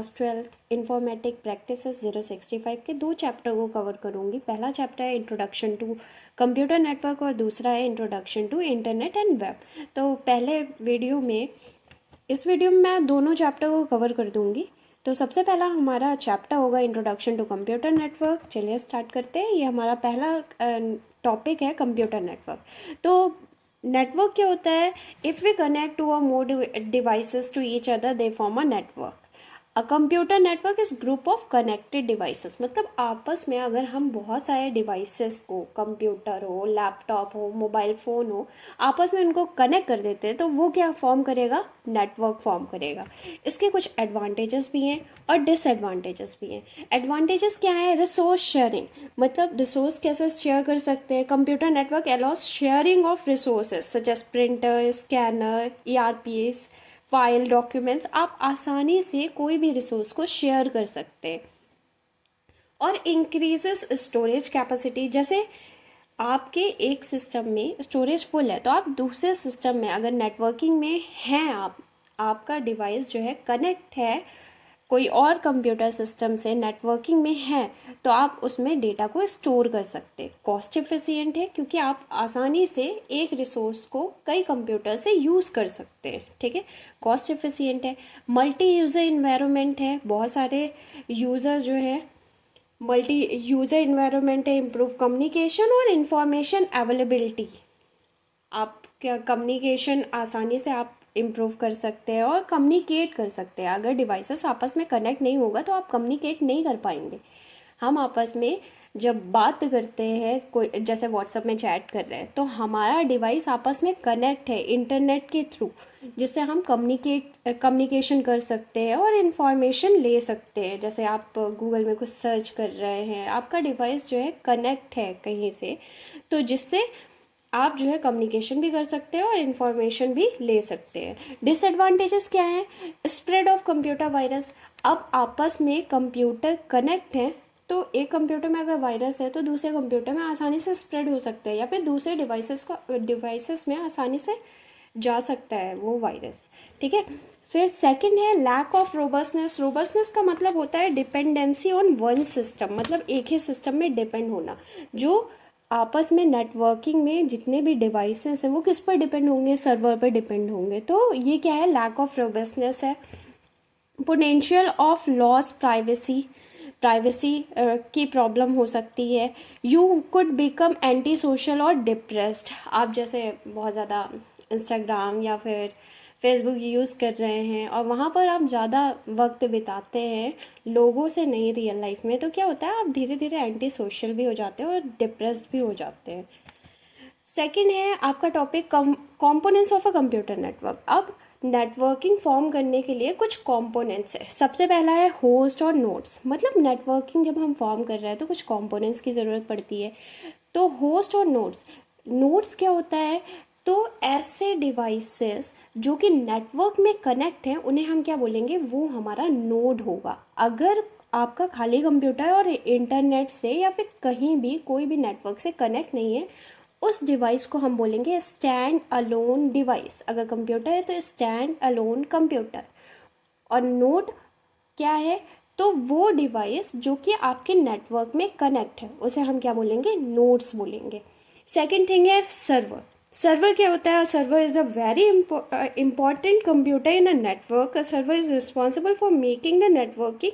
Class 12th informatic practices 065 के 2 chapter को cover करूँगी। पहला चैप्टर है इंट्रोडक्शन टू कंप्यूटर नेटवर्क और दूसरा है introduction to internet and web. तो इस वीडियो में मैं दोनों चैप्टर को कवर कर दूँगी। तो सबसे पहला हमारा चैप्टर होगा इंट्रोडक्शन टू कंप्यूटर नेटवर्क। चलिए स्टार्ट करते हैं। ये हमारा पहला टॉपिक है कंप्यूटर नेटवर्क। तो नेटवर्क क्या होता है? If we connect to a more devices to each other they form a network. A computer network is group of connected devices. मतलब आपस में अगर हम बहुत सारे डिवाइसेस को, कंप्यूटर हो, लैपटॉप हो, मोबाइल फ़ोन हो, आपस में उनको कनेक्ट कर देते हैं तो वो क्या फॉर्म करेगा? नेटवर्क फॉर्म करेगा। इसके कुछ एडवांटेजेस भी हैं और डिसएडवांटेजेस भी हैं। एडवांटेजेस क्या है? रिसोर्स शेयरिंग, मतलब रिसोर्स कैसे शेयर कर सकते हैं। Computer network allows sharing of resources such as printer, scanner, ERPs, file, documents. आप आसानी से कोई भी रिसोर्स को शेयर कर सकते हैं। और इंक्रीजेस स्टोरेज कैपेसिटी, जैसे आपके एक सिस्टम में स्टोरेज फुल है तो आप दूसरे सिस्टम में अगर नेटवर्किंग में हैं, आपका डिवाइस जो है कनेक्ट है कोई और कंप्यूटर सिस्टम से, नेटवर्किंग में है, तो आप उसमें डेटा को स्टोर कर सकते हैं। कॉस्ट एफिशिएंट है क्योंकि आप आसानी से एक रिसोर्स को कई कंप्यूटर से यूज़ कर सकते हैं। ठीक है, कॉस्ट एफिशिएंट है। मल्टी यूज़र इन्वायरमेंट है, बहुत सारे यूज़र जो है, मल्टी यूज़र इन्वायरमेंट है। इम्प्रूव कम्युनिकेशन और इंफॉर्मेशन अवेलेबिलिटी, आप क्या कम्युनिकेशन आसानी से आप इम्प्रूव कर सकते हैं और कम्युनिकेट कर सकते हैं। अगर डिवाइसेस आपस में कनेक्ट नहीं होगा तो आप कम्युनिकेट नहीं कर पाएंगे। हम आपस में जब बात करते हैं, कोई जैसे व्हाट्सएप में चैट कर रहे हैं, तो हमारा डिवाइस आपस में कनेक्ट है इंटरनेट के थ्रू, जिससे हम कम्युनिकेशन कर सकते हैं और इन्फॉर्मेशन ले सकते हैं। जैसे आप गूगल में कुछ सर्च कर रहे हैं, आपका डिवाइस जो है कनेक्ट है कहीं से, तो जिससे आप जो है कम्युनिकेशन भी कर सकते हैं और इन्फॉर्मेशन भी ले सकते हैं। डिसएडवांटेजेस क्या है? Spread of computer virus. अब आपस में कंप्यूटर कनेक्ट है तो एक कंप्यूटर में अगर वायरस है तो दूसरे कंप्यूटर में आसानी से स्प्रेड हो सकता है या फिर दूसरे डिवाइसेस में आसानी से जा सकता है वो वायरस। ठीक है, फिर सेकंड है लैक ऑफ रोबस्टनेस। रोबस्टनेस का मतलब होता है डिपेंडेंसी ऑन वन सिस्टम, मतलब एक ही सिस्टम में डिपेंड होना। जो आपस में नेटवर्किंग में जितने भी डिवाइसेस हैं वो किस पर डिपेंड होंगे? सर्वर पर डिपेंड होंगे। तो ये क्या है? लैक ऑफ रोबस्टनेस है। पोटेंशियल ऑफ लॉस प्राइवेसी की प्रॉब्लम हो सकती है। You could become anti social और डिप्रेस्ड। आप जैसे बहुत ज़्यादा इंस्टाग्राम या फिर फेसबुक यूज़ कर रहे हैं और वहाँ पर आप ज़्यादा वक्त बिताते हैं लोगों से नहीं रियल लाइफ में, तो क्या होता है? आप धीरे धीरे एंटी सोशल भी हो जाते हैं और डिप्रेस्ड भी हो जाते हैं। सेकंड है आपका topic components of a computer network. अब नेटवर्किंग फॉर्म करने के लिए कुछ कंपोनेंट्स है। सबसे पहला है होस्ट और नोड्स। मतलब नेटवर्किंग जब हम फॉर्म कर रहे हैं तो कुछ कंपोनेंट्स की ज़रूरत पड़ती है। तो होस्ट और नोड्स क्या होता है? तो ऐसे डिवाइसेस जो कि नेटवर्क में कनेक्ट हैं उन्हें हम क्या बोलेंगे? वो हमारा नोड होगा। अगर आपका खाली कंप्यूटर और इंटरनेट से या फिर कहीं भी कोई भी नेटवर्क से कनेक्ट नहीं है, उस डिवाइस को हम बोलेंगे स्टैंड अलोन डिवाइस। अगर कंप्यूटर है तो स्टैंड अलोन कंप्यूटर। और नोड क्या है? तो वो डिवाइस जो कि आपके नेटवर्क में कनेक्ट है उसे हम क्या बोलेंगे? नोड्स बोलेंगे। सेकंड थिंग है सर्वर। सर्वर क्या होता है? Server is a very important computer in a network. A server is responsible for making the networking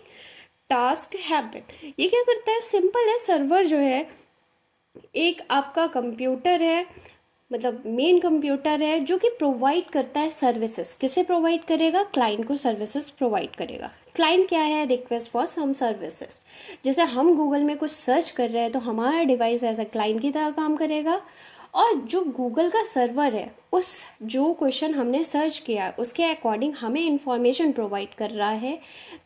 task happen. ये क्या करता है? सिंपल है। सर्वर जो है एक आपका कंप्यूटर है, मतलब मेन कंप्यूटर है जो कि प्रोवाइड करता है सर्विसेज। किसे प्रोवाइड करेगा? क्लाइंट को सर्विसेज प्रोवाइड करेगा। क्लाइंट क्या है? Request for some services. जैसे हम गूगल में कुछ सर्च कर रहे हैं तो हमारा डिवाइस एज अ क्लाइंट की तरह काम करेगा, और जो गूगल का सर्वर है उस जो क्वेश्चन हमने सर्च किया उसके अकॉर्डिंग हमें इंफॉर्मेशन प्रोवाइड कर रहा है,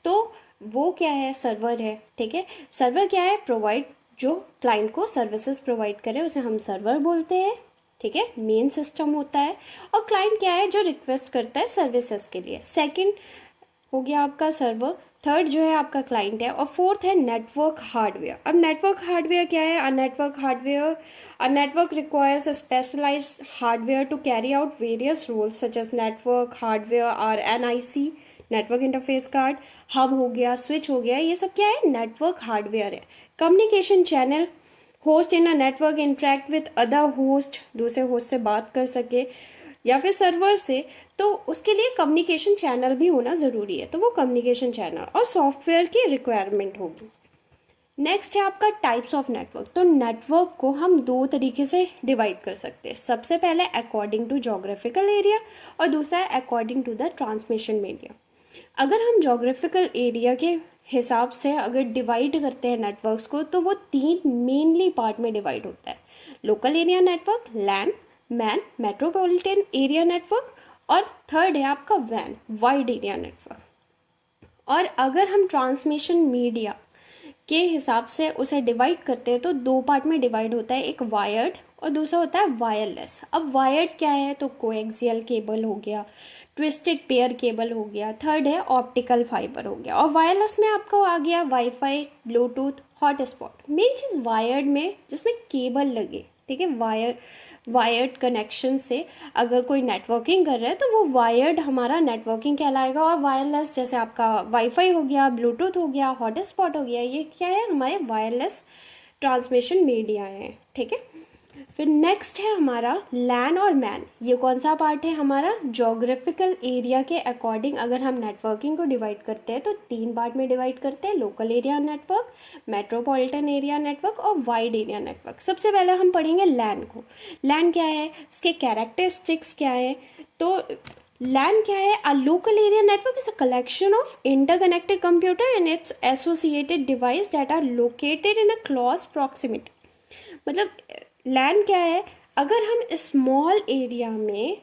तो वो क्या है? सर्वर है। ठीक है, सर्वर क्या है? प्रोवाइड, जो क्लाइंट को सर्विसेज प्रोवाइड करे उसे हम सर्वर बोलते हैं। ठीक है, मेन सिस्टम होता है। और क्लाइंट क्या है? जो रिक्वेस्ट करता है सर्विसेज के लिए। सेकंड हो गया आपका सर्वर। थर्ड जो है आपका क्लाइंट है। और फोर्थ है नेटवर्क हार्डवेयर। अब नेटवर्क हार्डवेयर क्या है? A network requires a specialised hardware to carry out various roles such as network hardware और NIC network interface card, hub हो गया, स्विच हो गया, ये सब क्या है, नेटवर्क हार्डवेयर है। Communication channel, host in a network interact with other host, दूसरे होस्ट से बात कर सके या फिर सर्वर से, तो उसके लिए कम्युनिकेशन चैनल भी होना ज़रूरी है, तो वो कम्युनिकेशन चैनल और सॉफ्टवेयर की रिक्वायरमेंट होगी। नेक्स्ट है आपका टाइप्स ऑफ नेटवर्क। तो नेटवर्क को हम दो तरीके से डिवाइड कर सकते हैं। सबसे पहले अकॉर्डिंग टू जोग्राफिकल एरिया और दूसरा है according to the transmission media. अगर हम जोग्राफिकल एरिया के हिसाब से अगर डिवाइड करते हैं नेटवर्क्स को, तो वो तीन मेनली पार्ट में डिवाइड होता है। लोकल एरिया नेटवर्क, लैन, मैन, मेट्रोपॉलिटन एरिया नेटवर्क, और थर्ड है आपका वैन, वाइड एरिया नेटवर्क। और अगर हम ट्रांसमिशन मीडिया के हिसाब से उसे डिवाइड करते हैं तो दो पार्ट में डिवाइड होता है, एक वायर्ड और दूसरा होता है वायरलेस। अब वायर्ड क्या है, तो कोएक्सियल केबल हो गया, ट्विस्टेड पेयर केबल हो गया, थर्ड है ऑप्टिकल फाइबर हो गया, और वायरलेस में आपको आ गया वाईफाई, ब्लूटूथ, हॉटस्पॉट। मेन चीज़ वायर्ड में जिसमें केबल लगे, ठीक है, वायर्ड कनेक्शन से अगर कोई नेटवर्किंग कर रहा है तो वो वायर्ड हमारा नेटवर्किंग कहलाएगा। और वायरलेस जैसे आपका वाईफाई हो गया, ब्लूटूथ हो गया, हॉटस्पॉट हो गया, ये क्या है, हमारे वायरलेस ट्रांसमिशन मीडिया है, ठीक है। फिर नेक्स्ट है हमारा लैन और मैन। ये कौन सा पार्ट है हमारा, जोग्राफिकल एरिया के अकॉर्डिंग अगर हम नेटवर्किंग को डिवाइड करते हैं तो तीन पार्ट में डिवाइड करते हैं, local area network, metropolitan area network और वाइड एरिया नेटवर्क। सबसे पहले हम पढ़ेंगे लैन को। लैन क्या है, इसके कैरेक्टरिस्टिक्स क्या है, तो लैन क्या है, a local area network is a collection of interconnected computer and its associated device that are located in a close proximity. मतलब लैन क्या है, अगर हम स्मॉल एरिया में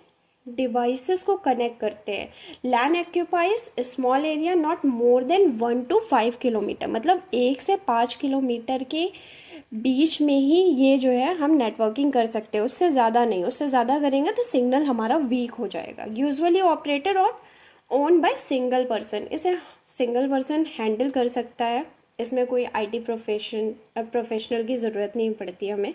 डिवाइसेस को कनेक्ट करते हैं, LAN occupies small area not more than 1 to 5 kilometre, मतलब 1 से 5 किलोमीटर के बीच में ही ये जो है हम नेटवर्किंग कर सकते हैं, उससे ज़्यादा नहीं। उससे ज़्यादा करेंगे तो सिग्नल हमारा वीक हो जाएगा। यूजुअली ऑपरेटेड और ओन बाय सिंगल पर्सन, इसे सिंगल पर्सन हैंडल कर सकता है, इसमें कोई आईटी प्रोफेशनल की ज़रूरत नहीं पड़ती हमें।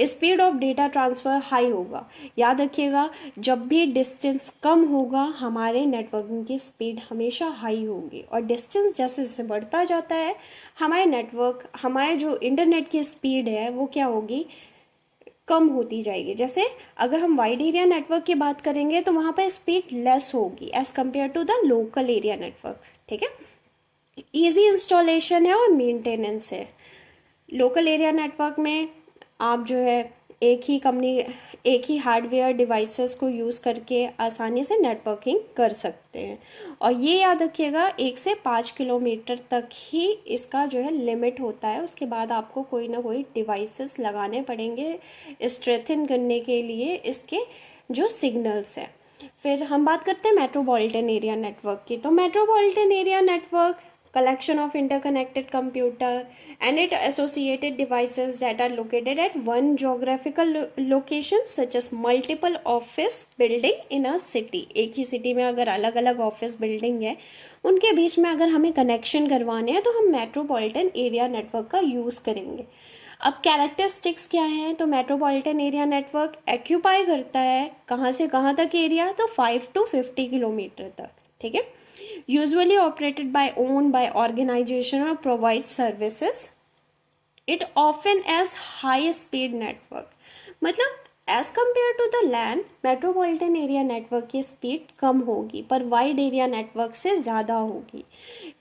Speed of data transfer high होगा। याद रखिएगा, जब भी डिस्टेंस कम होगा हमारे नेटवर्किंग की स्पीड हमेशा हाई होगी, और डिस्टेंस जैसे जैसे बढ़ता जाता है हमारे जो इंटरनेट की स्पीड है वो क्या होगी, कम होती जाएगी। जैसे अगर हम वाइड एरिया नेटवर्क की बात करेंगे तो वहाँ पर स्पीड लेस होगी as compare to the local area network, ठीक है। ईजी इंस्टॉलेशन है और मेंटेनेंस है। लोकल एरिया नेटवर्क में आप जो है एक ही हार्डवेयर डिवाइसेस को यूज़ करके आसानी से नेटवर्किंग कर सकते हैं। और ये याद रखिएगा, 1 से 5 किलोमीटर तक ही इसका जो है लिमिट होता है, उसके बाद आपको कोई ना कोई डिवाइसेस लगाने पड़ेंगे स्ट्रेंथन करने के लिए इसके जो सिग्नल्स हैं। फिर हम बात करते हैं मेट्रोपॉलिटन एरिया नेटवर्क की। तो metropolitan area network collection of interconnected computer and its associated devices that are located at one geographical location such as multiple office building in a city। एक ही सिटी में अगर अलग अलग ऑफिस बिल्डिंग है उनके बीच में अगर हमें कनेक्शन करवाने हैं तो हम मेट्रोपॉलिटन एरिया नेटवर्क का यूज़ करेंगे। अब कैरेक्टरिस्टिक्स क्या हैं, तो मेट्रोपॉलिटन एरिया नेटवर्क एक्यूपाई करता है कहाँ से कहाँ तक एरिया, तो 5 to 50 किलोमीटर तक, ठीक है। Usually operated by owned by organization or provides services. It often has high speed network। मतलब as compared to the LAN, metropolitan area network की स्पीड कम होगी पर वाइड एरिया नेटवर्क से ज़्यादा होगी।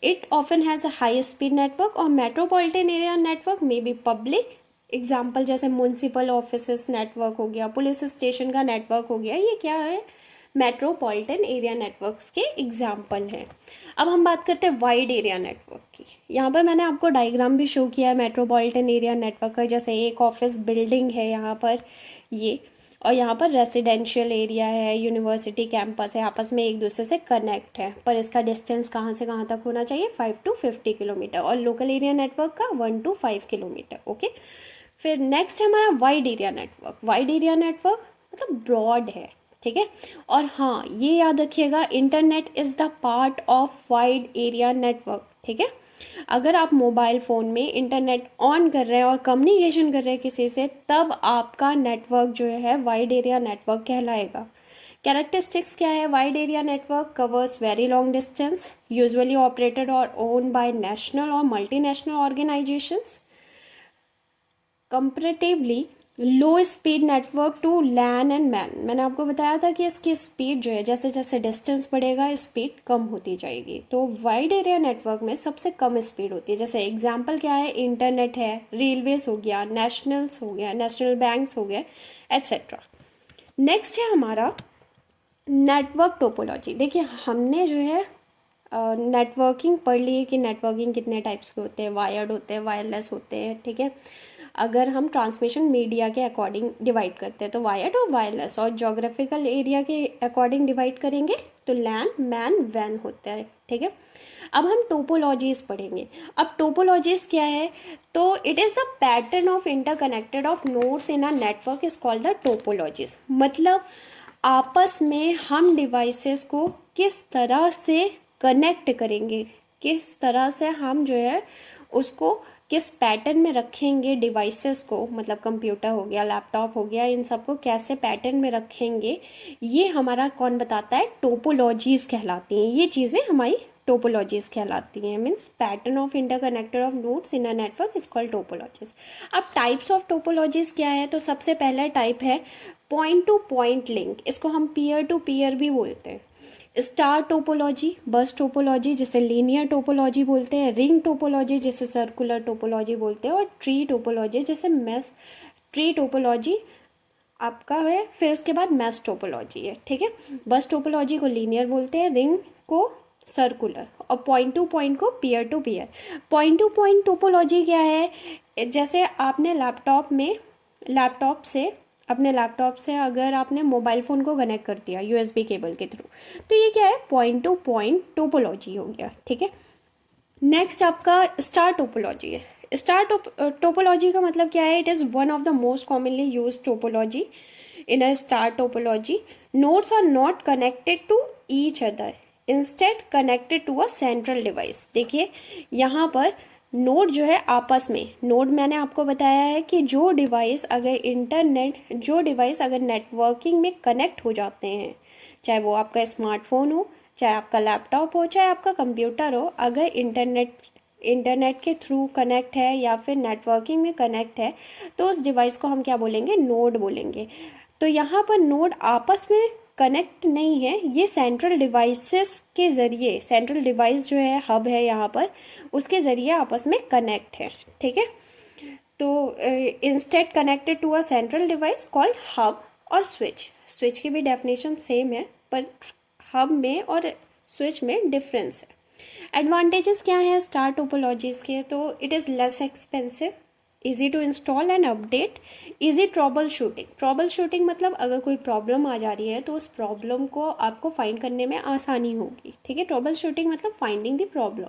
It often has a high speed network और metropolitan area network में भी पब्लिक एग्जाम्पल जैसे म्यूनसिपल ऑफिस नेटवर्क हो गया, पुलिस स्टेशन का नेटवर्क हो गया, ये क्या है, मेट्रोपॉलिटन एरिया नेटवर्क्स के एग्जाम्पल हैं। अब हम बात करते हैं वाइड एरिया नेटवर्क की। यहाँ पर मैंने आपको डायग्राम भी शो किया है मेट्रोपॉलिटन एरिया नेटवर्क का, जैसे एक ऑफिस बिल्डिंग है यहाँ पर ये, और यहाँ पर रेसिडेंशियल एरिया है, यूनिवर्सिटी कैंपस है, आपस में एक दूसरे से कनेक्ट है, पर इसका डिस्टेंस कहाँ से कहाँ तक होना चाहिए, 5 to 50 किलोमीटर, और लोकल एरिया नेटवर्क का 1 to 5 किलोमीटर, ओके। फिर नेक्स्ट है हमारा wide area network. Wide area network मतलब ब्रॉड है, ठीक है। और हाँ, ये याद रखिएगा, internet is the part of wide area network, ठीक है। अगर आप मोबाइल फ़ोन में इंटरनेट ऑन कर रहे हैं और कम्युनिकेशन कर रहे हैं किसी से, तब आपका नेटवर्क जो है वाइड एरिया नेटवर्क कहलाएगा। कैरेक्टरिस्टिक्स क्या है? Wide area network covers very long distance, usually operated और ओन बाय नेशनल और multinational organisations, comparatively low speed network to LAN and MAN. मैंने आपको बताया था कि इसकी स्पीड जो है जैसे जैसे डिस्टेंस बढ़ेगा स्पीड कम होती जाएगी। तो वाइड एरिया नेटवर्क में सबसे कम स्पीड होती है। जैसे एग्जांपल क्या है? इंटरनेट है, रेलवेज हो गया, नेशनल्स हो गया, नेशनल बैंक्स हो गया, एट्सेट्रा। नेक्स्ट है हमारा नेटवर्क टोपोलॉजी। देखिए हमने जो है नेटवर्किंग पढ़ ली है कि नेटवर्किंग कितने टाइप्स के होते हैं, वायर्ड होते हैं, वायरलेस होते हैं, ठीक है। अगर हम ट्रांसमिशन मीडिया के अकॉर्डिंग डिवाइड करते हैं तो वायर्ड और वायरलेस, और जोग्राफिकल एरिया के अकॉर्डिंग डिवाइड करेंगे तो लैन, मैन, वैन होता है, ठीक है। अब हम टोपोलॉजीज पढ़ेंगे। अब टोपोलॉजीज क्या है? तो it is the pattern of interconnected of nodes in a network is called the topologies. मतलब आपस में हम डिवाइसेस को किस तरह से कनेक्ट करेंगे, किस तरह से हम जो है उसको किस पैटर्न में रखेंगे डिवाइसेस को, मतलब कंप्यूटर हो गया, लैपटॉप हो गया, इन सबको कैसे पैटर्न में रखेंगे, ये हमारा कौन बताता है? टोपोलॉजीज कहलाती हैं। ये चीज़ें हमारी टोपोलॉजीज कहलाती हैं। Means pattern of interconnected of nodes in a network is called topologies. अब टाइप्स ऑफ टोपोलॉजीज क्या है? तो सबसे पहला टाइप है पॉइंट टू पॉइंट लिंक, इसको हम पीयर टू पीयर भी बोलते हैं। स्टार टोपोलॉजी, बस टोपोलॉजी जिसे लीनियर टोपोलॉजी बोलते हैं, रिंग टोपोलॉजी जिसे सर्कुलर टोपोलॉजी बोलते हैं, और ट्री टोपोलॉजी जैसे मैस, ट्री टोपोलॉजी आपका है, फिर उसके बाद मैस टोपोलॉजी है, ठीक है। बस टोपोलॉजी को लीनियर बोलते हैं, रिंग को सर्कुलर, और पॉइंट टू पॉइंट को peer to peer. Point to point topology क्या है? जैसे आपने अपने लैपटॉप से अगर आपने मोबाइल फ़ोन को कनेक्ट कर दिया यूएसबी केबल के थ्रू, तो ये क्या है? पॉइंट टू पॉइंट टोपोलॉजी हो गया, ठीक है। नेक्स्ट आपका स्टार टोपोलॉजी है। स्टार टोपोलॉजी का मतलब क्या है? It is one of the most commonly use topology. In a star topology nodes are not connected to each other, instead connected to a central device. देखिए यहाँ पर node जो है आपस में, नोड मैंने आपको बताया है कि जो डिवाइस अगर नेटवर्किंग में कनेक्ट हो जाते हैं, चाहे वो आपका स्मार्टफोन हो, चाहे आपका लैपटॉप हो, चाहे आपका कंप्यूटर हो, अगर इंटरनेट के थ्रू कनेक्ट है या फिर नेटवर्किंग में कनेक्ट है तो उस डिवाइस को हम क्या बोलेंगे? नोड बोलेंगे। तो यहाँ पर नोड आपस में कनेक्ट नहीं है, ये सेंट्रल डिवाइसेस के ज़रिए, सेंट्रल डिवाइस जो है हब है यहाँ पर, उसके ज़रिए आपस में कनेक्ट है, ठीक है। तो instead connected to a central device called hub और स्विच। स्विच की भी डेफिनेशन सेम है पर हब में और स्विच में डिफरेंस है। एडवांटेजेस क्या है स्टार टोपोलॉजीज के? तो it is less expensive, easy to install and update, easy trouble shooting. Trouble shooting मतलब अगर कोई प्रॉब्लम आ जा रही है तो उस प्रॉब्लम को आपको फाइंड करने में आसानी होगी, ठीक है। ट्रबल शूटिंग मतलब फाइंडिंग द प्रॉब्लम,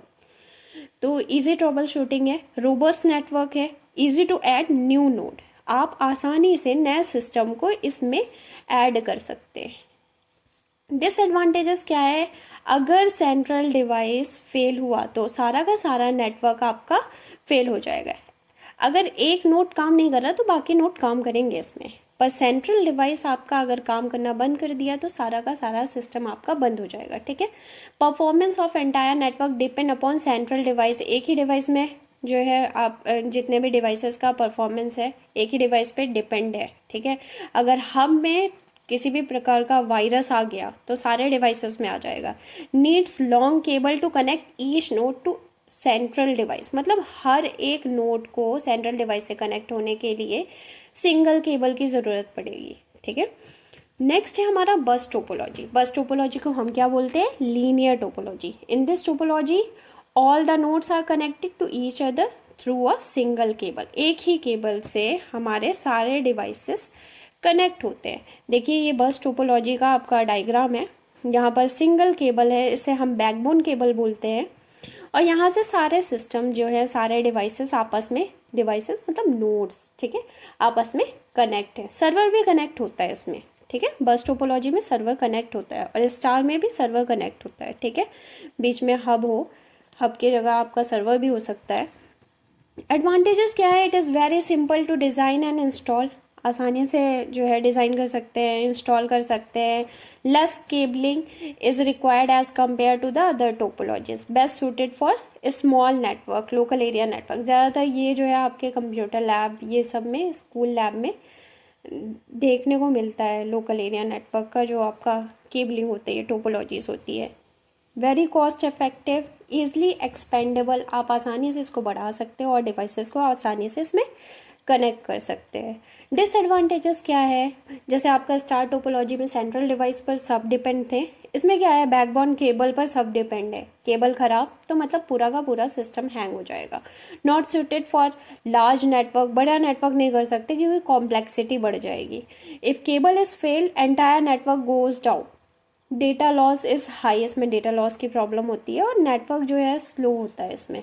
तो इजी ट्रबल शूटिंग है। रोबस्ट नेटवर्क है, easy to add new node, आप आसानी से नए सिस्टम को इसमें ऐड कर सकते हैं। डिसएडवांटेजेस क्या है? अगर सेंट्रल डिवाइस फेल हुआ तो सारा का सारा नेटवर्क आपका फेल हो जाएगा। अगर एक नोड काम नहीं कर रहा तो बाकी नोड काम करेंगे इसमें, पर सेंट्रल डिवाइस आपका अगर काम करना बंद कर दिया तो सारा का सारा सिस्टम आपका बंद हो जाएगा, ठीक है। Performance of entire network depend upon central device. एक ही डिवाइस में जो है आप जितने भी डिवाइसेस का परफॉर्मेंस है एक ही डिवाइस पे डिपेंड है, ठीक है। अगर हब में किसी भी प्रकार का वायरस आ गया तो सारे डिवाइसेस में आ जाएगा। Needs long cable to connect each node to central device, मतलब हर एक नोड को सेंट्रल डिवाइस से कनेक्ट होने के लिए सिंगल केबल की ज़रूरत पड़ेगी, ठीक है। नेक्स्ट है हमारा बस टोपोलॉजी। बस टोपोलॉजी को हम क्या बोलते हैं? Linear topology. In this topology all the nodes are connected to each other through a single cable. एक ही केबल से हमारे सारे डिवाइसेस कनेक्ट होते हैं। देखिए ये बस टोपोलॉजी का आपका डायग्राम है, यहाँ पर सिंगल केबल है, इसे हम बैकबोन केबल बोलते हैं, और यहाँ से सारे सिस्टम जो है, सारे डिवाइसेस आपस में, डिवाइसेस मतलब नोड्स, ठीक है, आपस में कनेक्ट है। सर्वर भी कनेक्ट होता है इसमें, ठीक है। बस टोपोलॉजी में सर्वर कनेक्ट होता है और स्टार में भी सर्वर कनेक्ट होता है, ठीक है। बीच में हब हो, हब की जगह आपका सर्वर भी हो सकता है। एडवांटेजेस क्या है? It is very simple to design and install. आसानी से जो है डिज़ाइन कर सकते हैं, इंस्टॉल कर सकते हैं। Less cabling is required as compare to the other topologies, best suited for small network, local area network. ज़्यादातर ये जो है आपके कंप्यूटर लैब ये सब में, स्कूल लैब में देखने को मिलता है। लोकल एरिया नेटवर्क का जो आपका केबलिंग होती है, टोपोलॉजीज होती है। Very cost effective, easily expandable, आप आसानी से इसको बढ़ा सकते हो और डिवाइसेस को आसानी से इसमें कनेक्ट कर सकते हैं। डिसएडवांटेजेस क्या है, जैसे आपका स्टार टोपोलॉजी में सेंट्रल डिवाइस पर सब डिपेंड थे, इसमें क्या है बैकबोन केबल पर सब डिपेंड है। केबल खराब तो मतलब पूरा का पूरा सिस्टम हैंग हो जाएगा। Not suited for large network, बड़ा नेटवर्क नहीं कर सकते क्योंकि कॉम्प्लेक्सिटी बढ़ जाएगी। If cable is fail entire network goes down. Data loss is high, इसमें डेटा लॉस की प्रॉब्लम होती है और नेटवर्क जो है स्लो होता है इसमें।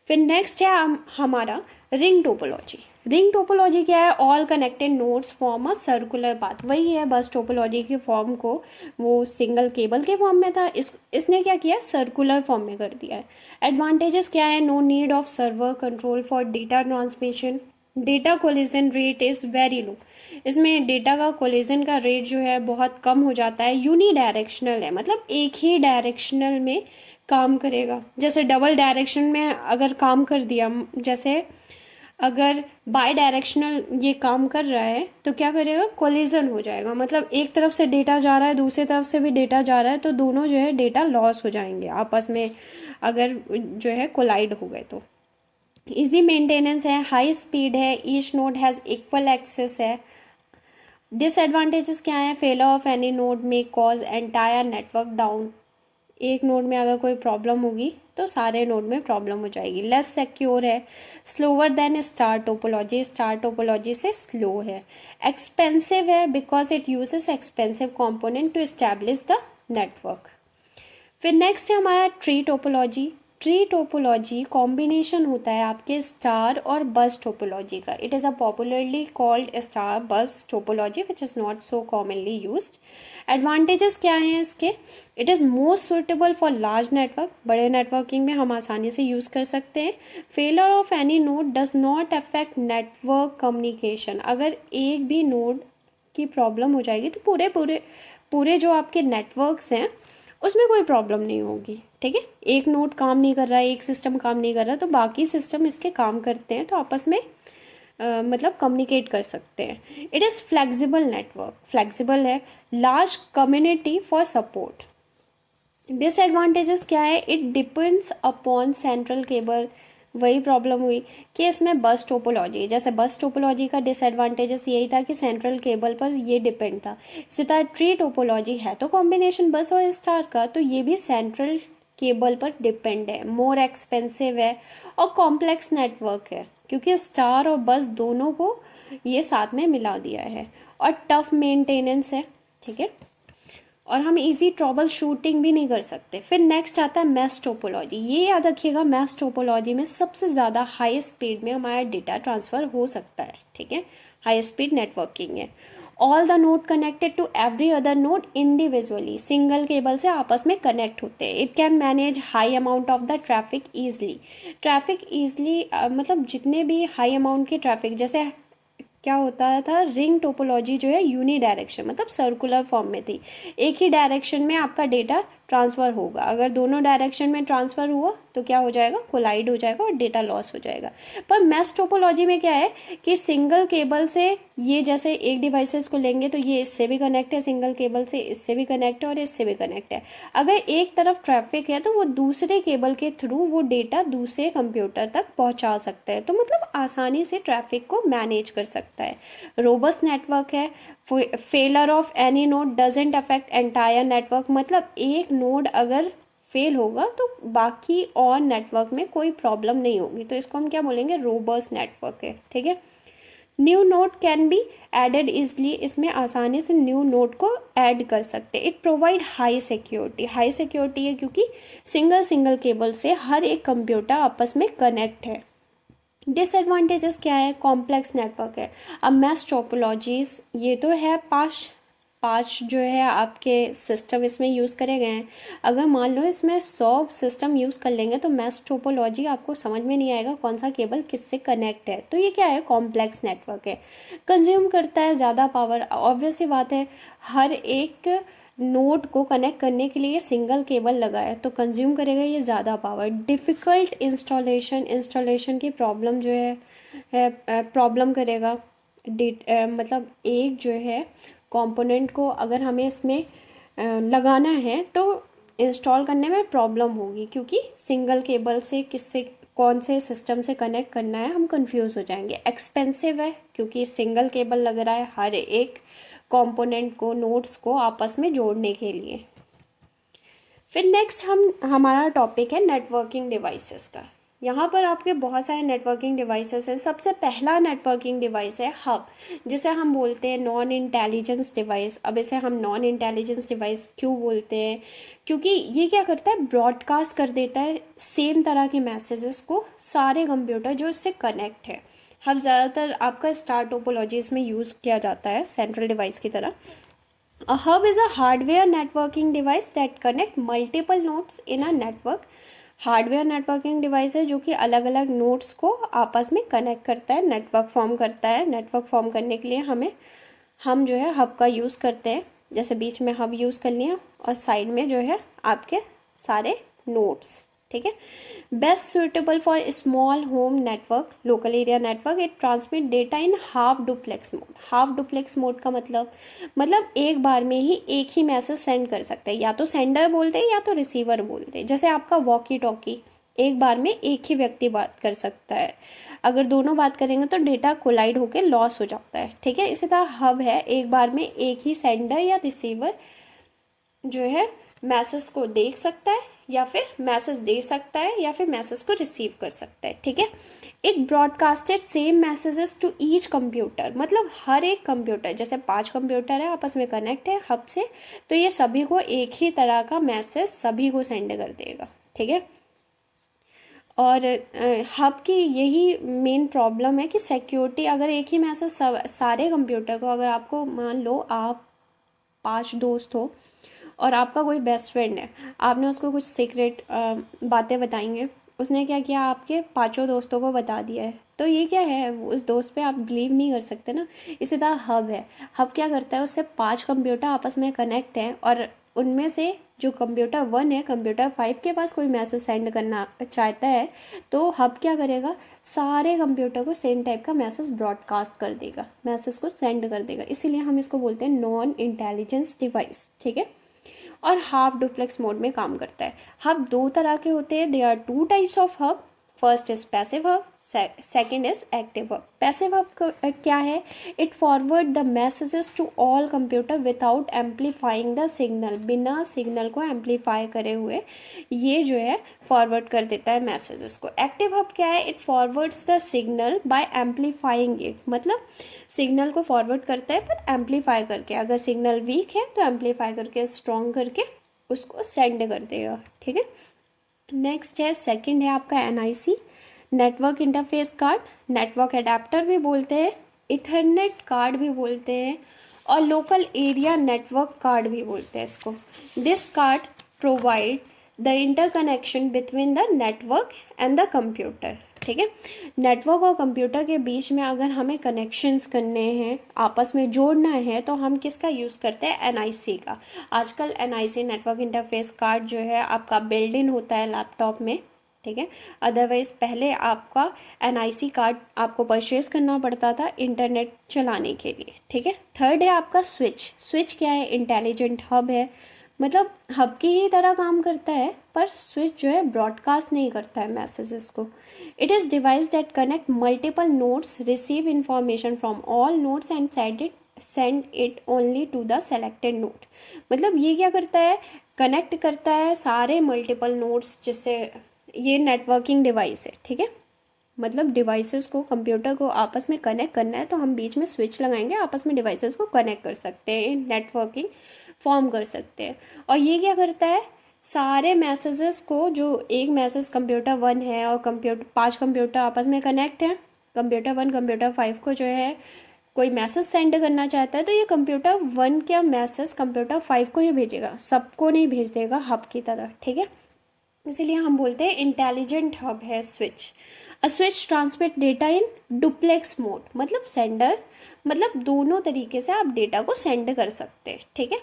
फिर नेक्स्ट है हमारा रिंग टोपोलॉजी। रिंग टोपोलॉजी क्या है, all connected nodes form a circular path. वही है बस टोपोलॉजी के फॉर्म को, वो सिंगल केबल के फॉर्म में था, इसने क्या किया, सर्कुलर फॉर्म में कर दिया है। एडवांटेजेस क्या है, no need of server control for data transmission, data collision rate is very low, इसमें डेटा का कोलिजन का रेट जो है बहुत कम हो जाता है। यूनी डायरेक्शनल है, मतलब एक ही डायरेक्शनल में काम करेगा। जैसे डबल डायरेक्शन में अगर काम कर दिया, जैसे अगर बाय डायरेक्शनल ये काम कर रहा है तो क्या करेगा, कोलिजन हो जाएगा, मतलब एक तरफ से डेटा जा रहा है दूसरी तरफ से भी डेटा जा रहा है, तो दोनों जो है डेटा लॉस हो जाएंगे आपस में अगर जो है कोलाइड हो गए तो। इजी मेंटेनेंस है, हाई स्पीड है, each node has equal access है। डिसएडवांटेजेस क्या है, failure of any node may cause entire network down, एक नोड में अगर कोई प्रॉब्लम होगी तो सारे नोड में प्रॉब्लम हो जाएगी। लेस सिक्योर है, slower than star topology, star topology से स्लो है। एक्सपेंसिव है because it uses expensive component to establish the network. फिर नेक्स्ट है हमारा tree topology. Tree topology combination होता है आपके स्टार और बस टोपोलॉजी का। It is a popularly called star bus topology which is not so commonly used. Advantages क्या हैं इसके, it is most suitable for large network, बड़े नेटवर्किंग में हम आसानी से यूज़ कर सकते हैं। Failure of any node does not affect network communication, अगर एक भी नोड की प्रॉब्लम हो जाएगी तो पूरे पूरे पूरे जो आपके नेटवर्क्स हैं उसमें कोई प्रॉब्लम नहीं होगी। ठीक है, एक नोड काम नहीं कर रहा है, एक सिस्टम काम नहीं कर रहा, तो बाकी सिस्टम इसके काम करते हैं तो आपस में मतलब कम्युनिकेट कर सकते हैं। It is flexible network, flexible है, large community for support. Disadvantages क्या है, it depends upon central cable, वही प्रॉब्लम हुई कि इसमें बस टोपोलॉजी, जैसे बस टोपोलॉजी का डिसएडवांटेजेस यही था कि सेंट्रल केबल पर ये डिपेंड था। इसी तरह ट्री टोपोलॉजी है तो कॉम्बिनेशन बस और स्टार का, तो ये भी सेंट्रल केबल पर डिपेंड है, मोर एक्सपेंसिव है और कॉम्प्लेक्स नेटवर्क है क्योंकि स्टार और बस दोनों को ये साथ में मिला दिया है, और टफ मेंटेनेंस है। ठीक है, और हम इजी ट्रबल शूटिंग भी नहीं कर सकते। फिर नेक्स्ट आता है मैश टोपोलॉजी। ये याद रखिएगा, मैश टोपोलॉजी में सबसे ज़्यादा हाई स्पीड में हमारा डेटा ट्रांसफ़र हो सकता है। ठीक है, हाई स्पीड नेटवर्किंग है। All the node connected to every other node individually, single cable से आपस में कनेक्ट होते हैं। It can manage high amount of the traffic easily, traffic easily मतलब जितने भी हाई अमाउंट के ट्रैफिक, जैसे क्या होता था, रिंग टोपोलॉजी जो है यूनी डायरेक्शन मतलब सर्कुलर फॉर्म में थी, एक ही डायरेक्शन में आपका डेटा ट्रांसफ़र होगा। अगर दोनों डायरेक्शन में ट्रांसफ़र हुआ तो क्या हो जाएगा, कोलाइड हो जाएगा और डेटा लॉस हो जाएगा। पर मैश टोपोलॉजी में क्या है कि सिंगल केबल से ये जैसे एक डिवाइसेस को लेंगे तो ये इससे भी कनेक्ट है, सिंगल केबल से इससे भी कनेक्ट है और इससे भी कनेक्ट है। अगर एक तरफ ट्रैफिक है तो वो दूसरे केबल के थ्रू वो डेटा दूसरे कंप्यूटर तक पहुंचा सकता है, तो मतलब आसानी से ट्रैफिक को मैनेज कर सकता है। रोबस्ट नेटवर्क है, failure of any node doesn't affect entire network, मतलब एक नोड अगर फेल होगा तो बाकी और नेटवर्क में कोई प्रॉब्लम नहीं होगी, तो इसको हम क्या बोलेंगे, रोबस्ट नेटवर्क है। ठीक है, new node can be added easily, इसमें आसानी से न्यू नोड को ऐड कर सकते हैं। It provide high security, high security है क्योंकि सिंगल केबल से हर एक कंप्यूटर आपस में कनेक्ट है। डिसएडवांटेजेस क्या है, कॉम्प्लेक्स नेटवर्क है। अब मैश टोपोलॉजीज ये तो है 5 जो है आपके सिस्टम इसमें यूज़ करे गए हैं। अगर मान लो इसमें 100 सिस्टम यूज़ कर लेंगे तो मैश टोपोलॉजी आपको समझ में नहीं आएगा कौन सा केबल किससे कनेक्ट है। तो ये क्या है, कॉम्प्लेक्स नेटवर्क है, कंज्यूम करता है ज़्यादा पावर। ऑब्वियस सी बात है, हर एक नोड को कनेक्ट करने के लिए सिंगल केबल लगा है तो कंज्यूम करेगा ये ज़्यादा पावर। डिफ़िकल्ट इंस्टॉलेशन की प्रॉब्लम जो है प्रॉब्लम करेगा। मतलब एक जो है कंपोनेंट को अगर हमें इसमें लगाना है तो इंस्टॉल करने में प्रॉब्लम होगी, क्योंकि सिंगल केबल से किससे कौन से सिस्टम से कनेक्ट करना है हम कंफ्यूज हो जाएंगे। एक्सपेंसिव है क्योंकि सिंगल केबल लग रहा है हर एक कंपोनेंट को, नोड्स को आपस में जोड़ने के लिए। फिर नेक्स्ट हमारा टॉपिक है नेटवर्किंग डिवाइसेस का। यहाँ पर आपके बहुत सारे नेटवर्किंग डिवाइसेस हैं। सबसे पहला नेटवर्किंग डिवाइस है हब, जिसे हम बोलते हैं नॉन इंटेलिजेंस डिवाइस। अब इसे हम नॉन इंटेलिजेंस डिवाइस क्यों बोलते हैं, क्योंकि ये क्या करता है, ब्रॉडकास्ट कर देता है सेम तरह के मैसेजेस को सारे कंप्यूटर जो इससे कनेक्ट है। हब ज़्यादातर आपका स्टार टोपोलॉजीज में यूज़ किया जाता है सेंट्रल डिवाइस की तरह। A hub is a hardware networking device that connect multiple nodes in a network। Hardware networking device है जो कि अलग अलग नोड्स को आपस में कनेक्ट करता है, नेटवर्क फॉर्म करता है। नेटवर्क फॉर्म करने के लिए हम जो है हब का यूज़ करते हैं। जैसे बीच में हब यूज़ कर लिया और साइड में जो है आपके सारे नोड्स, ठीक है। Best suitable for small home network, local area network. It transmit data in half duplex mode. Half duplex mode का मतलब एक बार में ही एक ही मैसेज सेंड कर सकते हैं, या तो सेंडर बोलते हैं या तो रिसीवर बोलते हैं। जैसे आपका वॉकी टॉकी, एक बार में एक ही व्यक्ति बात कर सकता है। अगर दोनों बात करेंगे तो डेटा कोलाइड होकर लॉस हो जाता है, ठीक है। इसी तरह हब है, एक बार में एक ही सेंडर या रिसीवर जो है मैसेज को देख सकता है या फिर मैसेज दे सकता है या फिर मैसेज को रिसीव कर सकता है, ठीक है। It broadcasted same messages to each computer, मतलब हर एक कंप्यूटर, जैसे 5 कंप्यूटर है आपस में कनेक्ट है हब से, तो ये सभी को एक ही तरह का मैसेज सभी को सेंड कर देगा, ठीक है। और हब की यही मेन प्रॉब्लम है कि सिक्योरिटी, अगर एक ही मैसेज सारे कंप्यूटर को, अगर आपको मान लो आप 5 दोस्त हो और आपका कोई बेस्ट फ्रेंड है, आपने उसको कुछ सीक्रेट बातें बताएंगे, उसने क्या किया, आपके 5 दोस्तों को बता दिया है, तो ये क्या है, उस दोस्त पे आप बिलीव नहीं कर सकते ना। इसी तरह हब है, हब क्या करता है, उससे 5 कंप्यूटर आपस में कनेक्ट हैं और उनमें से जो कंप्यूटर 1 है, कंप्यूटर 5 के पास कोई मैसेज सेंड करना चाहता है तो हब क्या करेगा, सारे कंप्यूटर को सेम टाइप का मैसेज ब्रॉडकास्ट कर देगा, मैसेज को सेंड कर देगा। इसीलिए हम इसको बोलते हैं नॉन इंटेलिजेंस डिवाइस, ठीक है। और हाफ डुप्लेक्स मोड में काम करता है। हब 2 तरह के होते हैं, they are 2 types of hub. First is passive hub, second is active hub. Passive hub क्या है, it forward the messages to all computer without amplifying the signal, बिना सिग्नल को एम्पलीफाई करे हुए ये जो है फॉरवर्ड कर देता है मैसेजेस को। एक्टिव हब क्या है, it forwards the signal by amplifying it, मतलब सिग्नल को फॉरवर्ड करता है पर एम्पलीफाई करके, अगर सिग्नल वीक है तो एम्पलीफाई करके स्ट्रॉन्ग करके उसको सेंड कर देगा, ठीक है। नेक्स्ट है, सेकंड है आपका NIC, network interface card, network adapter भी बोलते हैं, इथरनेट कार्ड भी बोलते हैं और लोकल एरिया नेटवर्क कार्ड भी बोलते हैं इसको। This card provide the interconnection between the network and the computer, ठीक है। नेटवर्क और कंप्यूटर के बीच में अगर हमें कनेक्शंस करने हैं, आपस में जोड़ना है, तो हम किसका यूज़ करते हैं, एनआईसी का। आजकल एनआईसी नेटवर्क इंटरफेस कार्ड जो है आपका बिल्ड इन होता है लैपटॉप में, ठीक है। अदरवाइज पहले आपका एनआईसी कार्ड आपको परचेज करना पड़ता था इंटरनेट चलाने के लिए, ठीक है। थर्ड है आपका स्विच। स्विच क्या है, इंटेलिजेंट हब है, मतलब हब की ही तरह काम करता है पर स्विच जो है ब्रॉडकास्ट नहीं करता है मैसेजेस को। It is device that connect multiple nodes, receive information from all nodes and send it only to the selected node. मतलब ये क्या करता है, कनेक्ट करता है सारे मल्टीपल नोड्स, जिससे ये नेटवर्किंग डिवाइस है, ठीक है। मतलब डिवाइसेस को, कंप्यूटर को आपस में कनेक्ट करना है तो हम बीच में स्विच लगाएंगे, आपस में डिवाइसेस को कनेक्ट कर सकते हैं, नेटवर्किंग फॉर्म कर सकते हैं। और ये क्या करता है, सारे मैसेजेस को, जो एक मैसेज कंप्यूटर 1 है और 5 कंप्यूटर आपस में कनेक्ट हैं, कंप्यूटर 1 कंप्यूटर 5 को जो है कोई मैसेज सेंड करना चाहता है तो ये कंप्यूटर 1 का मैसेज कंप्यूटर 5 को ही भेजेगा, सबको नहीं भेज देगा हब की तरह, ठीक है। इसीलिए हम बोलते हैं इंटेलिजेंट हब है switch. A switch transmit data in duplex mode, मतलब सेंडर, मतलब दोनों तरीके से आप डेटा को सेंड कर सकते हैं, ठीक है।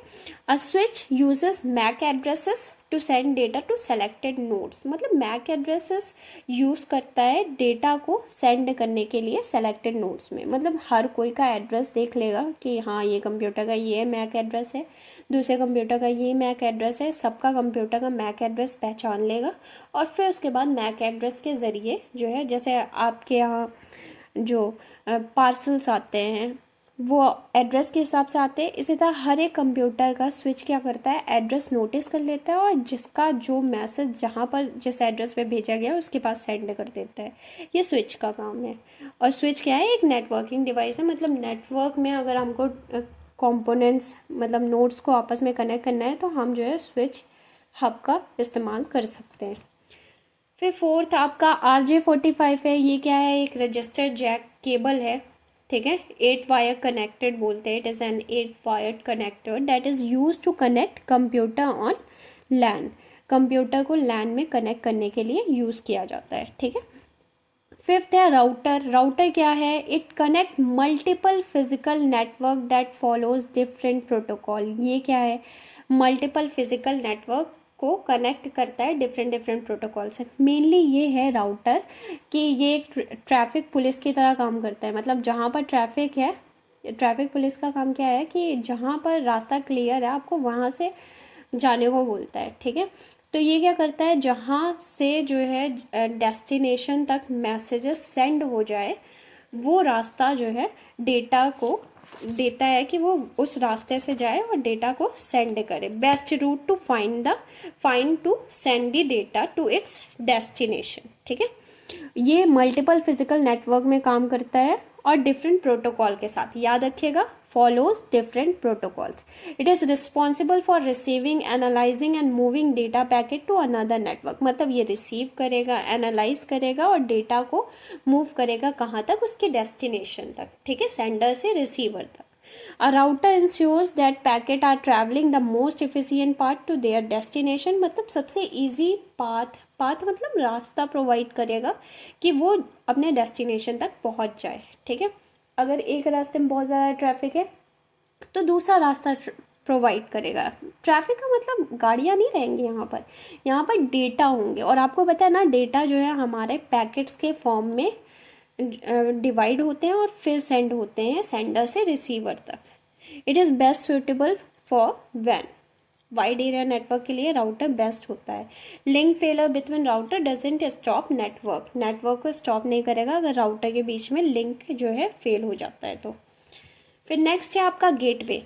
A switch uses MAC addresses to send data to selected nodes, मतलब मैक एड्रेसेस यूज करता है डेटा को सेंड करने के लिए सेलेक्टेड नोड्स में, मतलब हर कोई का एड्रेस देख लेगा कि हाँ ये कंप्यूटर का ये मैक एड्रेस है, दूसरे कंप्यूटर का ये मैक एड्रेस है, सबका कंप्यूटर का मैक एड्रेस पहचान लेगा और फिर उसके बाद मैक एड्रेस के ज़रिए जो है, जैसे आपके यहाँ जो पार्सल्स आते हैं वो एड्रेस के हिसाब से आते हैं, इसी तरह हर एक कंप्यूटर का स्विच क्या करता है, एड्रेस नोटिस कर लेता है और जिसका जो मैसेज जहाँ पर जिस एड्रेस पे भेजा गया उसके पास सेंड कर देता है। ये स्विच का काम है। और स्विच क्या है, एक नेटवर्किंग डिवाइस है, मतलब नेटवर्क में अगर हमको कंपोनेंट्स मतलब नोड्स को आपस में कनेक्ट करना है तो हम जो है स्विच हब का इस्तेमाल कर सकते हैं। फिर फोर्थ आपका RJ45 है। ये क्या है, एक रजिस्टर जैक केबल है, ठीक है। 8 वायर कनेक्टेड बोलते हैं, it is an 8 wire connector that is use to connect computer on LAN, computer को लैन में कनेक्ट करने के लिए यूज़ किया जाता है, ठीक है। फिफ्थ है राउटर। राउटर क्या है, it connect multiple physical network that follows different protocol. ये क्या है, मल्टीपल फिजिकल नेटवर्क को कनेक्ट करता है डिफरेंट डिफरेंट प्रोटोकॉल से। मेनली ये है राउटर कि ये एक ट्रैफिक पुलिस की तरह काम करता है, मतलब जहाँ पर ट्रैफिक है, ट्रैफिक पुलिस का काम क्या है कि जहाँ पर रास्ता क्लियर है आपको वहाँ से जाने को बोलता है, ठीक है। तो ये क्या करता है, जहाँ से जो है डेस्टिनेशन तक मैसेजेस सेंड हो जाए वो रास्ता जो है डेटा को देता है कि वो उस रास्ते से जाए और डेटा को सेंड करे। Best route to find to send the data to its destination, ठीक है। ये मल्टीपल फिजिकल नेटवर्क में काम करता है और डिफरेंट प्रोटोकॉल के साथ, याद रखिएगा, follows different protocols. It is responsible for receiving, analysing and moving data packet to another network, मतलब ये रिसीव करेगा, एनालाइज करेगा और डेटा को मूव करेगा कहाँ तक, उसके डेस्टिनेशन तक, ठीक है, सेंडर से रिसीवर तक। A router ensures that packet are traveling the most efficient path to their destination, मतलब सबसे easy पाथ मतलब रास्ता प्रोवाइड करेगा कि वो अपने डेस्टिनेशन तक पहुंच जाए, ठीक है। अगर एक रास्ते में बहुत ज़्यादा ट्रैफिक है तो दूसरा रास्ता प्रोवाइड करेगा। ट्रैफिक का मतलब गाड़ियाँ नहीं रहेंगी यहाँ पर डेटा होंगे। और आपको पता है ना, डेटा जो है हमारे पैकेट्स के फॉर्म में डिवाइड होते हैं और फिर सेंड होते हैं सेंडर से रिसीवर तक। It is best suitable for वैन, वाइड एरिया नेटवर्क के लिए राउटर बेस्ट होता है। Link failure between router doesn't stop network को स्टॉप नहीं करेगा अगर राउटर के बीच में लिंक जो है फेल हो जाता है तो। फिर नेक्स्ट है आपका गेटवे।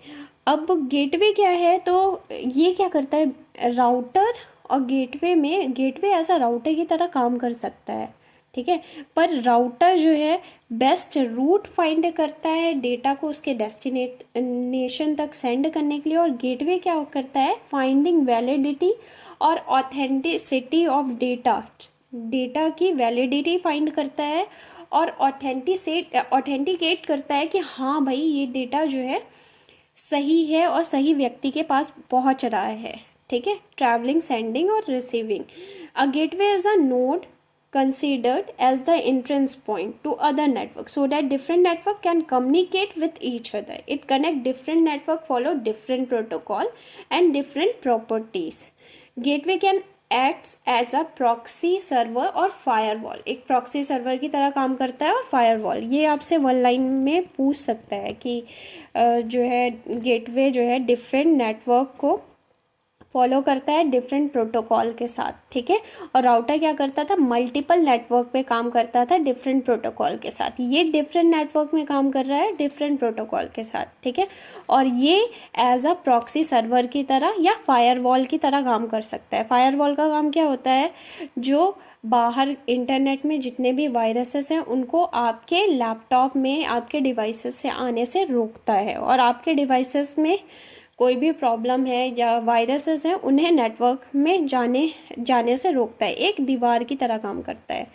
अब गेटवे क्या है, तो ये क्या करता है, राउटर और गेटवे एज अ राउटर की तरह काम कर सकता है, ठीक है। पर राउटर जो है बेस्ट रूट फाइंड करता है डेटा को उसके डेस्टिनेशन तक सेंड करने के लिए, और गेटवे क्या करता है, फाइंडिंग वैलिडिटी और ऑथेंटिसिटी ऑफ डेटा की वैलिडिटी फाइंड करता है और ऑथेंटिकेट करता है कि हाँ भाई ये डेटा जो है सही है और सही व्यक्ति के पास पहुंच रहा है, ठीक है। ट्रैवलिंग, सेंडिंग और receiving. A gateway is a node considered as the entrance point to other networks so that different network can communicate with each other. It connect different network, follow different protocol and different properties. Gateway can acts as a proxy server और firewall. एक proxy server की तरह काम करता है और firewall, ये आपसे वन लाइन में पूछ सकता है कि जो है गेटवे जो है डिफरेंट नेटवर्क को फॉलो करता है डिफरेंट प्रोटोकॉल के साथ, ठीक है। और राउटर क्या करता था, मल्टीपल नेटवर्क पे काम करता था डिफरेंट प्रोटोकॉल के साथ। ये डिफरेंट नेटवर्क में काम कर रहा है डिफरेंट प्रोटोकॉल के साथ, ठीक है। और ये एज अ प्रॉक्सी सर्वर की तरह या फायरवॉल की तरह काम कर सकता है। फायरवॉल का काम क्या होता है, जो बाहर इंटरनेट में जितने भी वायरसेस हैं उनको आपके लैपटॉप में, आपके डिवाइसेस से आने से रोकता है, और आपके डिवाइसेस में कोई भी प्रॉब्लम है या वायरसेस हैं उन्हें नेटवर्क में जाने से रोकता है, एक दीवार की तरह काम करता है।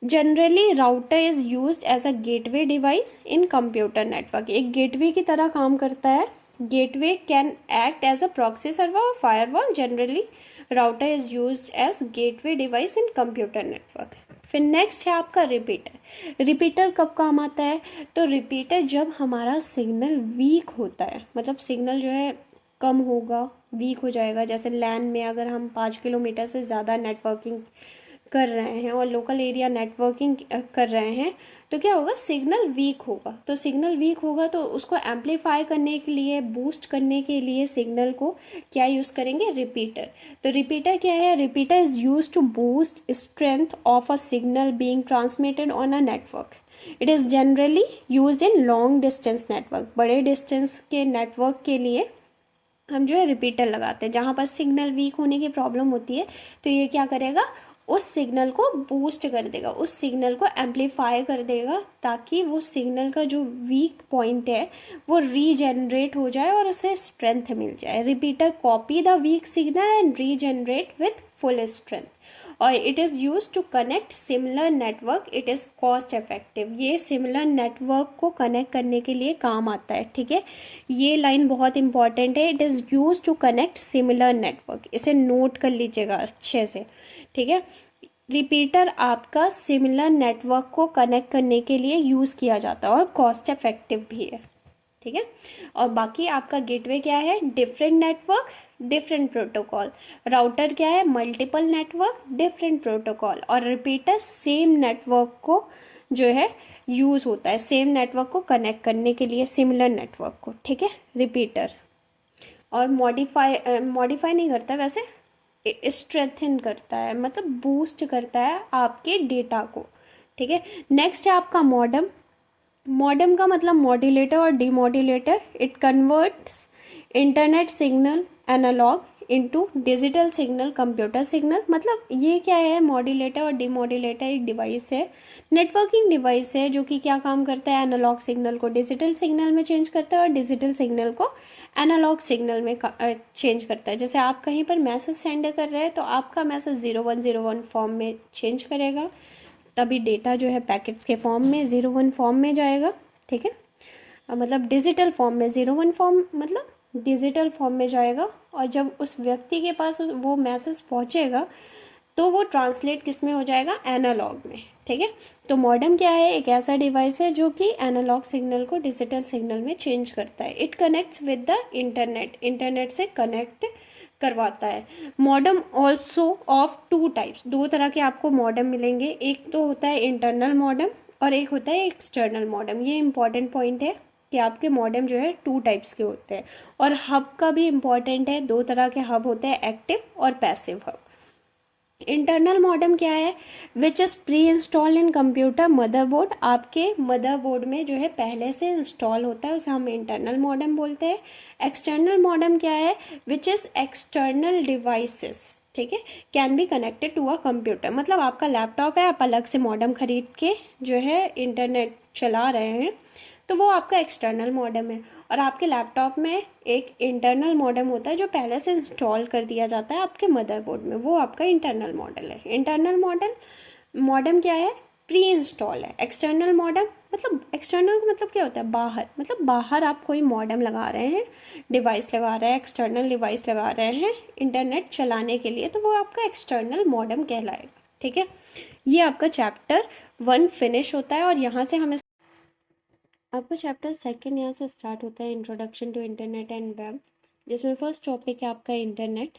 Generally router is used as a gateway device in computer network. एक गेटवे की तरह काम करता है। Gateway can act as a proxy server और firewall. Generally router is used as gateway device in computer network. फिर नेक्स्ट है आपका रिपीटर। रिपीटर कब काम आता है? तो रिपीटर जब हमारा सिग्नल वीक होता है, मतलब सिग्नल जो है कम होगा, वीक हो जाएगा। जैसे लैन में अगर हम 5 किलोमीटर से ज़्यादा नेटवर्किंग कर रहे हैं और लोकल एरिया नेटवर्किंग कर रहे हैं, तो क्या होगा? सिग्नल वीक होगा। तो सिग्नल वीक होगा तो उसको एम्पलीफाई करने के लिए, बूस्ट करने के लिए सिग्नल को क्या यूज़ करेंगे? रिपीटर। तो रिपीटर क्या है? Repeater is use to boost strength of a signal being transmitted on a network. It is generally used in long distance network. बड़े डिस्टेंस के नेटवर्क के लिए हम जो है रिपीटर लगाते हैं। जहाँ पर सिग्नल वीक होने की प्रॉब्लम होती है तो ये क्या करेगा? उस सिग्नल को बूस्ट कर देगा, उस सिग्नल को एम्पलीफाई कर देगा, ताकि वो सिग्नल का जो वीक पॉइंट है वो रीजनरेट हो जाए और उसे स्ट्रेंथ मिल जाए। Repeater copy the weak signal and regenerate with full strength, और it is use to connect similar network. It is cost effective. ये सिमिलर नेटवर्क को कनेक्ट करने के लिए काम आता है। ठीक है, ये लाइन बहुत इंपॉर्टेंट है। It is use to connect similar network. इसे नोट कर लीजिएगा अच्छे से। ठीक है, रिपीटर आपका सिमिलर नेटवर्क को कनेक्ट करने के लिए यूज़ किया जाता है और कॉस्ट इफेक्टिव भी है। ठीक है, और बाकी आपका गेटवे क्या है? Different network different protocol. Router क्या है? Multiple network different protocol. और रिपीटर सेम नेटवर्क को जो है यूज़ होता है, सेम नेटवर्क को कनेक्ट करने के लिए, सिमिलर नेटवर्क को। ठीक है, रिपीटर। और मॉडिफाई नहीं करता, वैसे स्ट्रेंथन करता है, मतलब बूस्ट करता है आपके डेटा को। ठीक है, नेक्स्ट है आपका मॉडम। मॉडम का मतलब मॉड्यूलेटर और demodulator. It converts internet signal analog into digital signal computer signal. मतलब ये क्या है? मॉड्यूलेटर और डीमॉड्यूलेटर एक डिवाइस है, नेटवर्किंग डिवाइस है, जो कि क्या काम करता है? एनालॉग सिग्नल को डिजिटल सिग्नल में चेंज करता है और डिजिटल सिग्नल को एनालॉग सिग्नल में चेंज करता है। जैसे आप कहीं पर मैसेज सेंड कर रहे हैं तो आपका मैसेज 0101 फॉर्म में चेंज करेगा, तभी डेटा जो है पैकेट्स के फॉर्म में 01 फॉर्म में जाएगा। ठीक है, मतलब डिजिटल फॉर्म में 01 फॉर्म, मतलब डिजिटल फॉर्म में जाएगा। और जब उस व्यक्ति के पास वो मैसेज पहुंचेगा तो वो ट्रांसलेट किस में हो जाएगा? एनालॉग में। ठीक है, तो मॉडेम क्या है? एक ऐसा डिवाइस है जो कि एनालॉग सिग्नल को डिजिटल सिग्नल में चेंज करता है। It connects with the internet. Internet से कनेक्ट करवाता है। Modem also of two types. दो तरह के आपको मॉडेम मिलेंगे। एक तो होता है इंटरनल मॉडेम और एक होता है एक्सटर्नल मॉडेम। ये इंपॉर्टेंट पॉइंट है कि आपके मॉडेम जो है टू टाइप्स के होते हैं। और हब का भी इम्पॉर्टेंट है। दो तरह के हब होते हैं, एक्टिव और पैसिव हब। इंटरनल मॉडेम क्या है? Which is pre install in computer motherboard. आपके मदरबोर्ड में जो है पहले से इंस्टॉल होता है, उसे हम इंटरनल मॉडेम बोलते हैं। एक्सटर्नल मॉडेम क्या है? Which is external devices. ठीक है, can be connected to a computer. मतलब आपका लैपटॉप है, आप अलग से मॉडेम खरीद के जो है इंटरनेट चला रहे हैं, तो वो आपका एक्सटर्नल मॉडेम है। और आपके लैपटॉप में एक इंटरनल मॉडेम होता है जो पहले से इंस्टॉल कर दिया जाता है आपके मदरबोर्ड में, वो आपका इंटरनल मॉडल है। इंटरनल मॉडेम क्या है? प्री इंस्टॉल है। एक्सटर्नल मॉडेम मतलब, एक्सटर्नल का मतलब क्या होता है? बाहर। मतलब बाहर आप कोई मॉडेम लगा रहे हैं, डिवाइस लगा रहे हैं, एक्सटर्नल डिवाइस लगा रहे हैं इंटरनेट चलाने के लिए, तो वो आपका एक्सटर्नल मॉडेम कहलाएगा। ठीक है, ये आपका चैप्टर 1 फिनिश होता है। और यहाँ से हमें आपका चैप्टर 2 यहाँ से स्टार्ट होता है, introduction to internet and web, जिसमें फर्स्ट टॉपिक है आपका internet.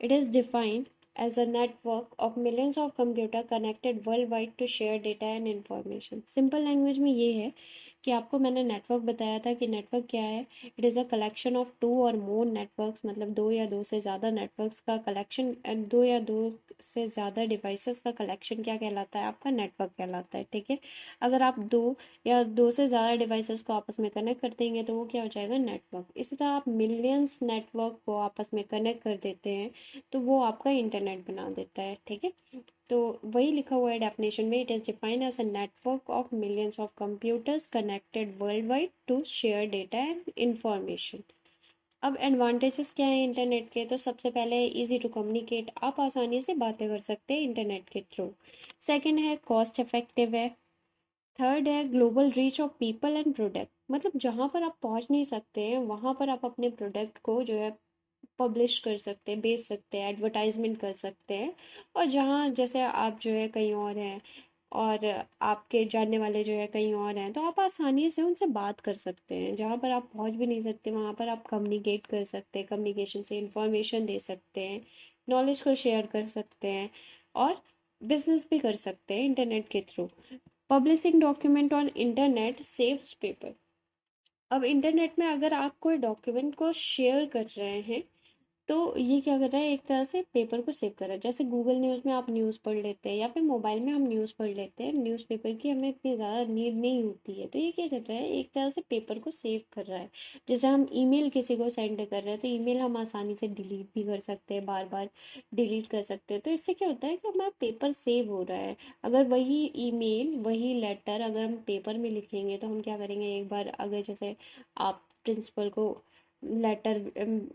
It is defined as a network of millions of computer connected world wide to share data and information. Simple language में ये है कि आपको मैंने नेटवर्क बताया था कि नेटवर्क क्या है। It is a collection of 2 और मोर नेटवर्क्स, मतलब 2 या 2 से ज़्यादा नेटवर्क्स का कलेक्शन, 2 या 2 से ज़्यादा डिवाइसेस का कलेक्शन क्या कहलाता है? आपका नेटवर्क कहलाता है। ठीक है, अगर आप 2 या 2 से ज़्यादा डिवाइसेस को आपस में कनेक्ट कर देंगे तो वो क्या हो जाएगा? नेटवर्क। इसी तरह आप मिलियंस नेटवर्क को आपस में कनेक्ट कर देते हैं तो वो आपका इंटरनेट बना देता है। ठीक है, तो वही लिखा हुआ है डेफिनेशन में। It is defined as a network of millions of computers connected world wide to share data and information. अब एडवांटेजेस क्या है इंटरनेट के, तो सबसे पहले इजी टू कम्युनिकेट, आप आसानी से बातें कर सकते हैं इंटरनेट के थ्रू। सेकंड है कॉस्ट इफेक्टिव है। थर्ड है global reach of people and product, मतलब जहाँ पर आप पहुँच नहीं सकते हैं वहाँ पर आप अपने प्रोडक्ट को जो है पब्लिश कर सकते हैं, बेच सकते हैं, एडवर्टाइजमेंट कर सकते हैं। और जहाँ जैसे आप जो है कहीं और हैं और आपके जानने वाले जो है कहीं और हैं, तो आप आसानी से उनसे बात कर सकते हैं। जहाँ पर आप पहुँच भी नहीं सकते वहाँ पर आप कम्युनिकेट कर सकते हैं, कम्युनिकेशन से इंफॉर्मेशन दे सकते हैं, नॉलेज को शेयर कर सकते हैं और बिजनेस भी कर सकते हैं इंटरनेट के through. Publishing document on internet saves paper. अब इंटरनेट में अगर आप कोई डॉक्यूमेंट को शेयर कर रहे हैं तो ये क्या कर रहा है, एक तरह से पेपर को सेव कर रहा है। जैसे गूगल न्यूज़ में आप न्यूज़ पढ़ लेते हैं या फिर मोबाइल में हम न्यूज़ पढ़ लेते हैं, न्यूज़पेपर की हमें इतनी ज़्यादा नीड नहीं होती है, तो ये क्या कर रहा है, एक तरह से पेपर को सेव कर रहा है। जैसे हम ईमेल किसी को सेंड कर रहे हैं तो ईमेल हम आसानी से डिलीट भी कर सकते हैं, बार बार डिलीट कर सकते हैं। तो इससे क्या होता है कि हमारा पेपर सेव हो रहा है। अगर वही ईमेल वही लेटर अगर हम पेपर में लिखेंगे तो हम क्या करेंगे, एक बार अगर जैसे आप प्रिंसिपल को लेटर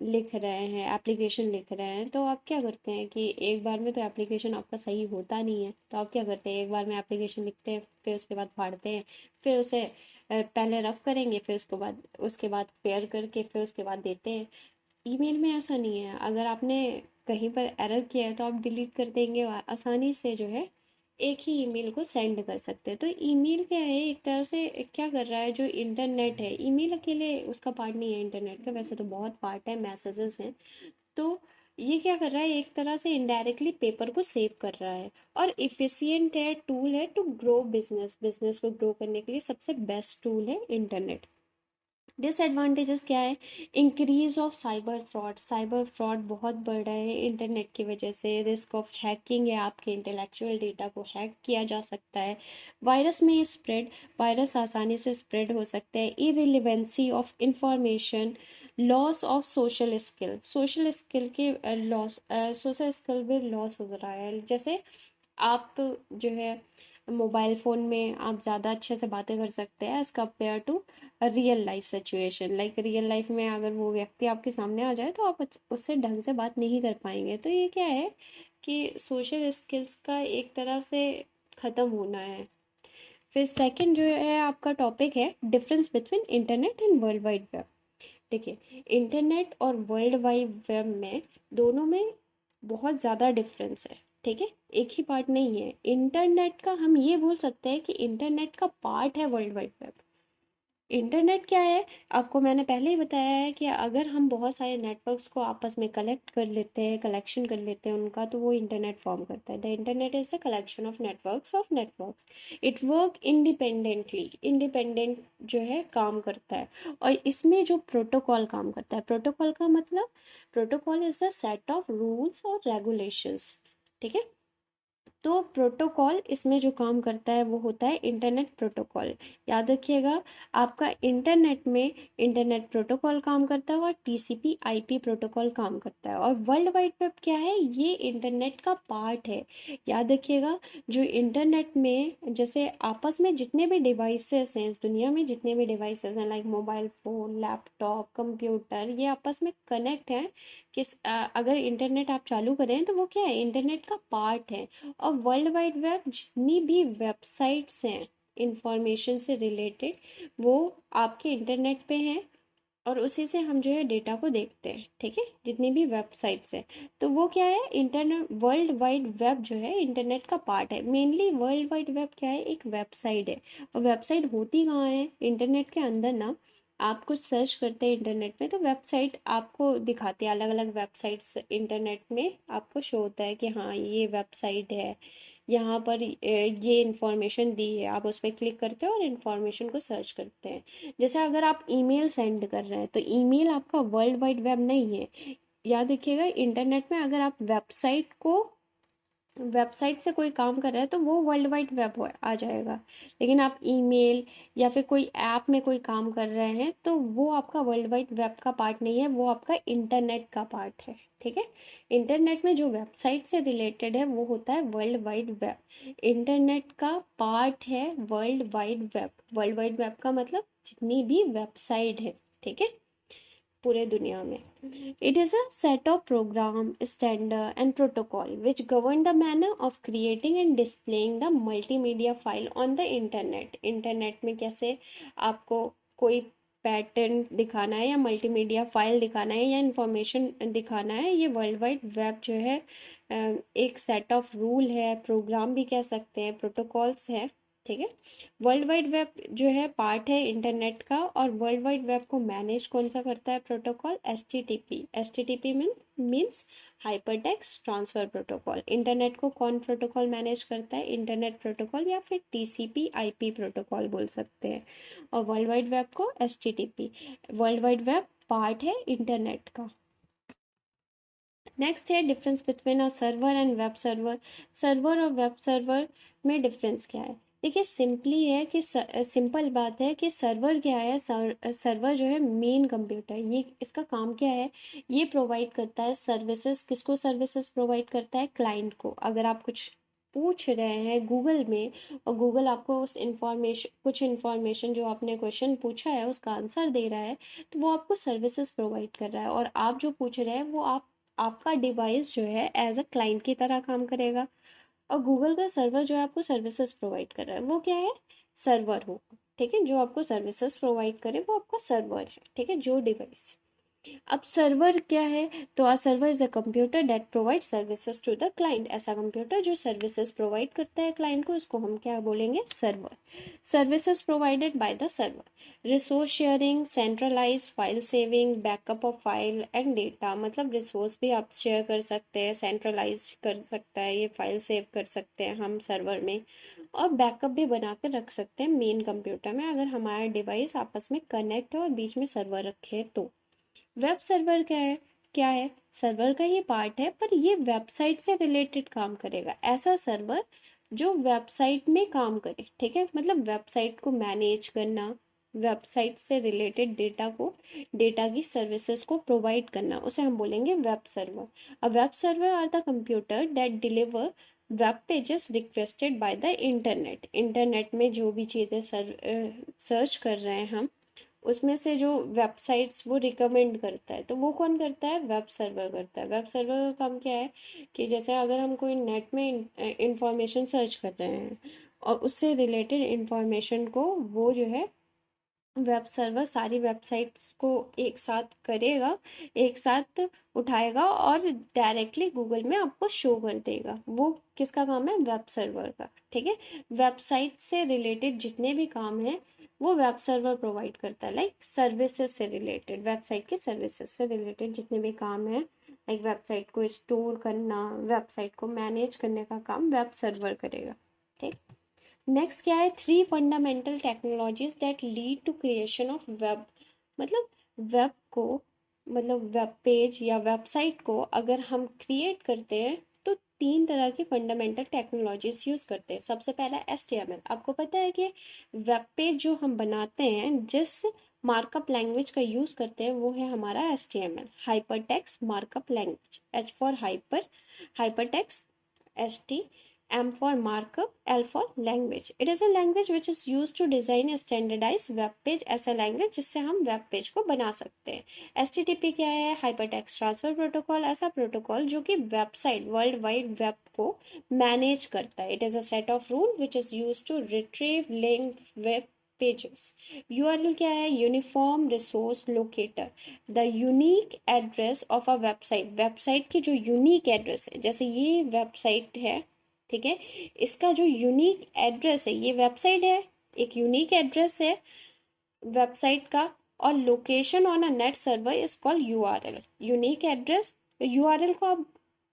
लिख रहे हैं, एप्लीकेशन लिख रहे हैं, तो आप क्या करते हैं कि एक बार में तो एप्लीकेशन आपका सही होता नहीं है, तो आप क्या करते हैं, एक बार में एप्लीकेशन लिखते हैं, फिर उसके बाद फाड़ते हैं, फिर उसे पहले रफ करेंगे, फिर उसके बाद फेयर करके फिर उसके बाद देते हैं। ईमेल में ऐसा नहीं है, अगर आपने कहीं पर एरर किया है तो आप डिलीट कर देंगे और आसानी से जो है एक ही ईमेल को सेंड कर सकते हैं। तो ईमेल क्या है, एक तरह से क्या कर रहा है, जो इंटरनेट है, ईमेल अकेले उसका पार्ट नहीं है इंटरनेट का, वैसे तो बहुत पार्ट है, मैसेजेस हैं। तो ये क्या कर रहा है, एक तरह से इनडायरेक्टली पेपर को सेव कर रहा है और इफिशियंट है, टूल है टू ग्रो बिजनेस। बिजनेस को ग्रो करने के लिए सबसे बेस्ट टूल है इंटरनेट। डिसएडवांटेजेस क्या है, increase of cyber fraud, cyber fraud बहुत बढ़ रहा है इंटरनेट की वजह से। रिस्क ऑफ हैकिंग है, आपके इंटेलेक्चुअल डेटा को हैक किया जा सकता है। वायरस में स्प्रेड, वायरस आसानी से स्प्रेड हो सकते हैं। Irrelevancy of information, loss of social skill, social skill के लॉस, सोशल स्किल भी लॉस हो रहा है। जैसे आप जो है मोबाइल फ़ोन में आप ज़्यादा अच्छे से बातें कर सकते हैं as compare to real life situation. Like real life में अगर वो व्यक्ति आपके सामने आ जाए तो आप उससे ढंग से बात नहीं कर पाएंगे। तो ये क्या है कि सोशल स्किल्स का एक तरह से ख़त्म होना है। फिर सेकंड जो है आपका टॉपिक है difference between internet and world wide web. देखिए, इंटरनेट और वर्ल्ड वाइड वेब में दोनों में बहुत ज़्यादा डिफरेंस है, ठीक है, एक ही पार्ट नहीं है। इंटरनेट का हम ये बोल सकते हैं कि इंटरनेट का पार्ट है वर्ल्ड वाइड वेब। इंटरनेट क्या है, आपको मैंने पहले ही बताया है कि अगर हम बहुत सारे नेटवर्क्स को आपस में कलेक्ट कर लेते हैं, कलेक्शन कर लेते हैं उनका, तो वो इंटरनेट फॉर्म करता है। The internet is the collection of networks. It work independently, independent जो है काम करता है। और इसमें जो प्रोटोकॉल काम करता है, प्रोटोकॉल का मतलब, protocol is the set of rules और रेगुलेशंस, ठीक है। तो प्रोटोकॉल इसमें जो काम करता है वो होता है इंटरनेट प्रोटोकॉल। याद रखिएगा, आपका इंटरनेट में इंटरनेट प्रोटोकॉल काम करता है और टीसीपी आईपी प्रोटोकॉल काम करता है। और वर्ल्ड वाइड वेब क्या है, ये इंटरनेट का पार्ट है। याद रखिएगा, जो इंटरनेट में जैसे आपस में जितने भी डिवाइसेस हैं इस दुनिया में, जितने भी डिवाइसेस हैं like mobile phone, laptop, computer, ये आपस में कनेक्ट हैं। अगर इंटरनेट आप चालू करें तो वो क्या है, इंटरनेट का पार्ट है। और वर्ल्ड वाइड वेब जितनी भी वेबसाइट्स हैं इंफॉर्मेशन से रिलेटेड, वो आपके इंटरनेट पे हैं और उसी से हम जो है डेटा को देखते हैं, ठीक है, जितनी भी वेबसाइट्स हैं। तो वो क्या है, इंटरनेट, वर्ल्ड वाइड वेब जो है इंटरनेट का पार्ट है। मेनली वर्ल्ड वाइड वेब क्या है, एक वेबसाइट है। और वेबसाइट होती कहाँ है, इंटरनेट के अंदर ना। आप कुछ सर्च करते हैं इंटरनेट में तो वेबसाइट आपको दिखाती है, अलग अलग वेबसाइट्स इंटरनेट में आपको शो होता है कि हाँ ये वेबसाइट है, यहाँ पर ये इन्फॉर्मेशन दी है। आप उस पर क्लिक करते हो और इन्फॉर्मेशन को सर्च करते हैं। जैसे अगर आप ईमेल सेंड कर रहे हैं तो ईमेल आपका वर्ल्ड वाइड वेब नहीं है। याद रखिएगा, इंटरनेट में अगर आप वेबसाइट से कोई काम कर रहा है तो वो वर्ल्ड वाइड वेब आ जाएगा। लेकिन आप ईमेल या फिर कोई ऐप में कोई काम कर रहे हैं तो वो आपका वर्ल्ड वाइड वेब का पार्ट नहीं है, वो आपका इंटरनेट का पार्ट है, ठीक है। इंटरनेट में जो वेबसाइट से रिलेटेड है वो होता है वर्ल्ड वाइड वेब। इंटरनेट का पार्ट है world wide web. World wide web का मतलब जितनी भी वेबसाइट है, ठीक है। पूरे दुनिया में। It is a set of program standard and protocol which govern the manner of creating and displaying the multimedia file on the internet. Internet में कैसे आपको कोई पैटर्न दिखाना है या मल्टीमीडिया फाइल दिखाना है या इंफॉर्मेशन दिखाना है, ये वर्ल्ड वाइड वेब जो है एक सेट ऑफ रूल है, प्रोग्राम भी कह सकते हैं, प्रोटोकॉल्स है। ठीक है, वर्ल्ड वाइड वेब जो है पार्ट है इंटरनेट का, और वर्ल्ड वाइड वेब को मैनेज कौन सा करता है protocol? HTTP. HTTP means hypertext transfer protocol. Internet को कौन प्रोटोकॉल मैनेज करता है? इंटरनेट प्रोटोकॉल या फिर टीसीपी आईपी प्रोटोकॉल बोल सकते हैं, और वर्ल्ड वाइड वेब को HTTP. World wide web part है इंटरनेट का। नेक्स्ट है difference between a server and web server. Server और वेब सर्वर में डिफरेंस क्या है? देखिए सिंपली है कि सिंपल बात है कि सर्वर क्या है, सर्वर जो है मेन कंप्यूटर, ये इसका काम क्या है? ये प्रोवाइड करता है सर्विसेज। किसको सर्विसेज प्रोवाइड करता है? क्लाइंट को। अगर आप कुछ पूछ रहे हैं गूगल में और गूगल आपको उस इंफॉर्मेशन, कुछ इंफॉर्मेशन जो आपने क्वेश्चन पूछा है उसका आंसर दे रहा है, तो वो आपको सर्विसेज प्रोवाइड कर रहा है। और आप जो पूछ रहे हैं वो आपका डिवाइस जो है एज अ क्लाइंट की तरह काम करेगा, और गूगल का सर्वर जो है आपको सर्विसेज प्रोवाइड कर रहा है वो क्या है? सर्वर होगा। ठीक है, जो आपको सर्विसेज प्रोवाइड करे वो आपका सर्वर है। ठीक है, जो डिवाइस। अब सर्वर क्या है? तो a server is a computer that provide services to the client. ऐसा कंप्यूटर जो सर्विसेज प्रोवाइड करता है क्लाइंट को, उसको हम क्या बोलेंगे? Server. Services provided by the server. Resource sharing, centralize file saving, backup of file and data. मतलब रिसोर्स भी आप शेयर कर सकते हैं, सेंट्रलाइज कर सकता है, ये फाइल सेव कर सकते हैं हम सर्वर में, और बैकअप भी बना कर रख सकते हैं मेन कंप्यूटर में, अगर हमारा डिवाइस आपस में कनेक्ट हो और बीच में सर्वर रखे तो। वेब सर्वर क्या है? क्या है? सर्वर का ये पार्ट है, पर ये वेबसाइट से रिलेटेड काम करेगा। ऐसा सर्वर जो वेबसाइट में काम करे। ठीक है, मतलब वेबसाइट को मैनेज करना, वेबसाइट से रिलेटेड डेटा को, डेटा की सर्विसेज को प्रोवाइड करना, उसे हम बोलेंगे web server. A web server are the computer that deliver web pages requested by the internet. Internet में जो भी चीज़ें सर्च कर रहे हैं हम, उसमें से जो वेबसाइट्स वो रिकमेंड करता है, तो वो कौन करता है? वेब सर्वर करता है। वेब सर्वर का काम क्या है कि जैसे अगर हम कोई नेट में इंफॉर्मेशन सर्च कर रहे हैं और उससे रिलेटेड इंफॉर्मेशन को वो जो है वेब सर्वर सारी वेबसाइट्स को एक साथ करेगा, एक साथ उठाएगा और डायरेक्टली गूगल में आपको शो कर देगा। वो किसका काम है? वेब सर्वर का। ठीक है, वेबसाइट से रिलेटेड जितने भी काम हैं वो वेब सर्वर प्रोवाइड करता है। लाइक सर्विसेज से रिलेटेड, वेबसाइट के सर्विसेज से रिलेटेड जितने भी काम हैं, लाइक वेबसाइट को स्टोर करना, वेबसाइट को मैनेज करने का काम वेब सर्वर करेगा। ठीक। नेक्स्ट क्या है? Three fundamental technologies that lead to creation of web. मतलब वेब को, मतलब वेब पेज या वेबसाइट को अगर हम क्रिएट करते हैं तो तीन तरह की फंडामेंटल टेक्नोलॉजीज यूज करते हैं। सबसे पहला HTML। आपको पता है कि वेब पेज जो हम बनाते हैं जिस मार्कअप लैंग्वेज का यूज करते हैं वो है हमारा HTML, hyper text markup language. H for hyper text, HT, M for markup, L for language. It is a language which is used to design a standardized web page। ऐसा language जिससे हम web page को बना सकते हैं। HTTP क्या है? Hypertext transfer protocol. ऐसा प्रोटोकॉल जो कि वेबसाइट, वर्ल्ड वाइड वेब को मैनेज करता है। It is a set of rule which is use to retrieve link web pages. URL क्या है? Uniform resource locator, the unique address of a website. Website की जो unique address है, जैसे ये वेबसाइट है, ठीक है, इसका जो यूनिक एड्रेस है, ये वेबसाइट है, एक यूनिक एड्रेस है वेबसाइट का, और location on a net server is called URL। Unique address, URL को आप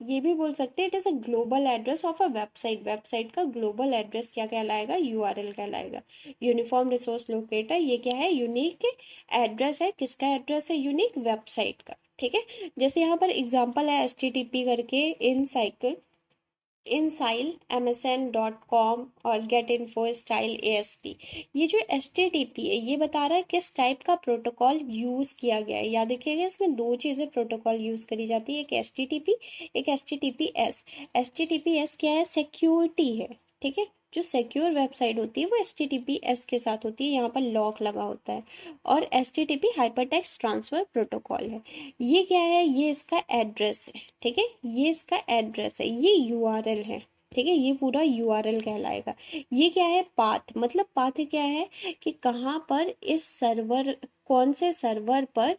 ये भी बोल सकते हैं it is a global address of a website. Website का ग्लोबल एड्रेस क्या कहलाएगा? URL कहलाएगा। यूनिफॉर्म रिसोर्स लोकेटर, ये क्या है? यूनिक एड्रेस है। किसका एड्रेस है? यूनिक वेबसाइट का। ठीक है, जैसे यहाँ पर एग्जाम्पल है HTTP करके, इन साइकिल, इनसाइल, MSN.com और गेट इन्फो स्टाइल ASP। ये जो HTTP है ये बता रहा है किस टाइप का प्रोटोकॉल यूज किया गया है। याद रखिएगा इसमें दो चीजें प्रोटोकॉल यूज करी जाती है, एक HTTP, एक HTTPS। HTTPS क्या है? सिक्योरिटी है। ठीक है, जो सिक्योर वेबसाइट होती है वो HTTPS के साथ होती है, यहाँ पर लॉक लगा होता है, और HTTP हाइपरटेक्स्ट ट्रांसफर प्रोटोकॉल है। ये क्या है, ये इसका एड्रेस है, ठीक है, ये इसका एड्रेस है, ये URL है, ठीक है, ये पूरा URL कहलाएगा। ये क्या है, पाथ, मतलब पाथ क्या है कि कहाँ पर इस सर्वर, कौन से सर्वर पर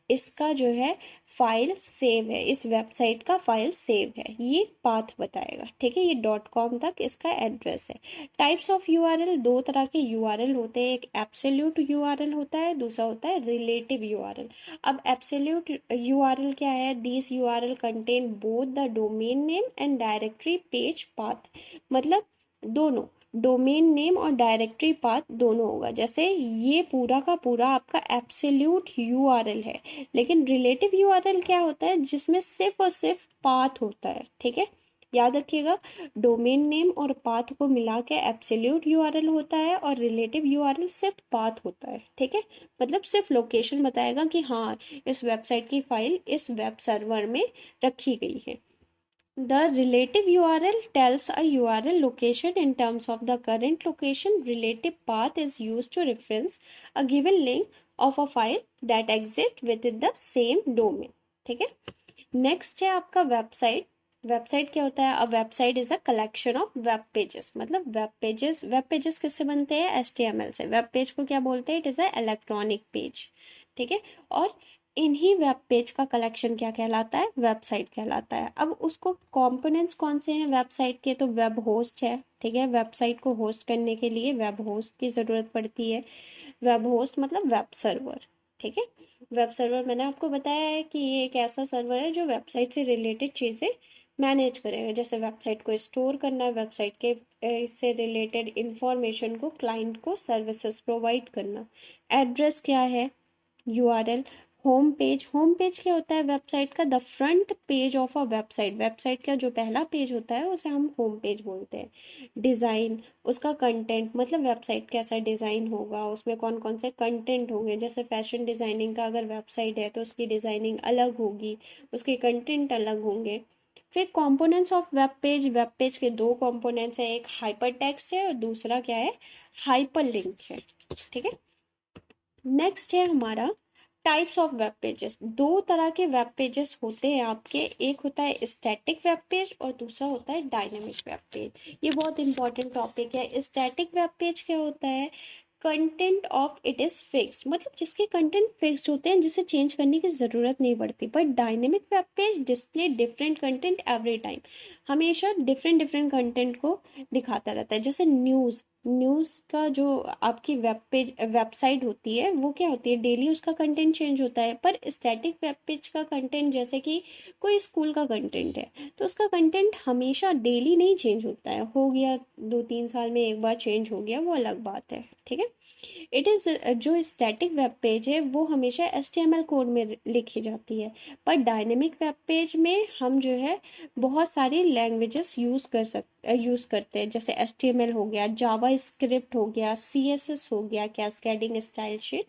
इसका जो है फाइल सेव है, इस वेबसाइट का फाइल सेव है, ये पाथ बताएगा, ठीक है। ये .com तक इसका एड्रेस है। टाइप्स ऑफ URL, दो तरह के URL होते हैं, एक एब्सोल्यूट URL होता है, दूसरा होता है रिलेटिव URL। अब एब्सोल्यूट URL क्या है, this URL contain both the domain name and directory page path, मतलब दोनों, डोमेन नेम और डायरेक्टरी पाथ दोनों होगा। जैसे ये पूरा का पूरा आपका एब्सोल्यूट URL है, लेकिन रिलेटिव URL क्या होता है, जिसमें सिर्फ और सिर्फ पाथ होता है, ठीक है, याद रखिएगा। डोमेन नेम और पाथ को मिला के एब्सोल्यूट URL होता है, और रिलेटिव URL सिर्फ पाथ होता है, ठीक है, मतलब सिर्फ लोकेशन बताएगा कि हाँ इस वेबसाइट की फाइल इस वेब सर्वर में रखी गई है। The relative URL tells a URL location in terms of the current location. Relative path is used to reference a given link of a file that exists within the same domain. ठीक है, next है आपका website. Website क्या होता है, a website is a collection of web pages, मतलब web pages किससे बनते हैं, HTML से। वेब पेज को क्या बोलते हैं, it is a electronic page, ठीक है, और इन्हीं वेब पेज का कलेक्शन क्या कहलाता है, वेबसाइट कहलाता है। अब उसको कंपोनेंट्स कौन से हैं वेबसाइट के, तो वेब होस्ट है, ठीक है, वेबसाइट को होस्ट करने के लिए वेब होस्ट की ज़रूरत पड़ती है। वेब होस्ट मतलब वेब सर्वर, ठीक है। वेब सर्वर मैंने आपको बताया है कि ये एक ऐसा सर्वर है जो वेबसाइट से रिलेटेड चीज़ें मैनेज करेगा, जैसे वेबसाइट को स्टोर करना, वेबसाइट के से रिलेटेड इंफॉर्मेशन को क्लाइंट को सर्विसेज प्रोवाइड करना। एड्रेस क्या है, URL। Home page, home page क्या होता है वेबसाइट का, the front page of a website, website का जो पहला पेज होता है उसे हम होम पेज बोलते हैं। डिज़ाइन, उसका कंटेंट, मतलब वेबसाइट कैसा डिज़ाइन होगा, उसमें कौन कौन से कंटेंट होंगे, जैसे फैशन डिज़ाइनिंग का अगर वेबसाइट है तो उसकी डिज़ाइनिंग अलग होगी, उसके कंटेंट अलग होंगे। फिर कंपोनेंट्स ऑफ वेब पेज के दो कंपोनेंट्स हैं, एक हाइपर टेक्स्ट है और दूसरा क्या है, हाइपर लिंक है, ठीक है। नेक्स्ट है हमारा टाइप्स ऑफ वेब पेजेस। दो तरह के वेब पेजेस होते हैं आपके, एक होता है स्टैटिक वेब पेज और दूसरा होता है डायनेमिक वेब पेज। ये बहुत इंपॉर्टेंट टॉपिक है। स्टैटिक वेब पेज क्या होता है, content of it is fixed, मतलब जिसके कंटेंट फिक्स्ड होते हैं, जिसे चेंज करने की ज़रूरत नहीं पड़ती। पर dynamic web page display different content every time, हमेशा डिफरेंट डिफरेंट कंटेंट को दिखाता रहता है। जैसे न्यूज़ का जो आपकी वेबसाइट होती है वो क्या होती है, डेली उसका कंटेंट चेंज होता है। पर स्टैटिक वेब पेज का कंटेंट, जैसे कि कोई स्कूल का कंटेंट है तो उसका कंटेंट हमेशा डेली नहीं चेंज होता है, हो गया 2-3 साल में एक बार चेंज हो गया, वो अलग बात है, ठीक है। इट इज़, जो स्टैटिक वेब पेज है वो हमेशा HTML कोड में लिखी जाती है। पर डायनेमिक वेब पेज में हम जो है बहुत सारी लैंग्वेजेस यूज़ करते हैं, जैसे HTML हो गया, जावा स्क्रिप्ट हो गया, CSS हो गया, कैस्केडिंग स्टाइल शीट,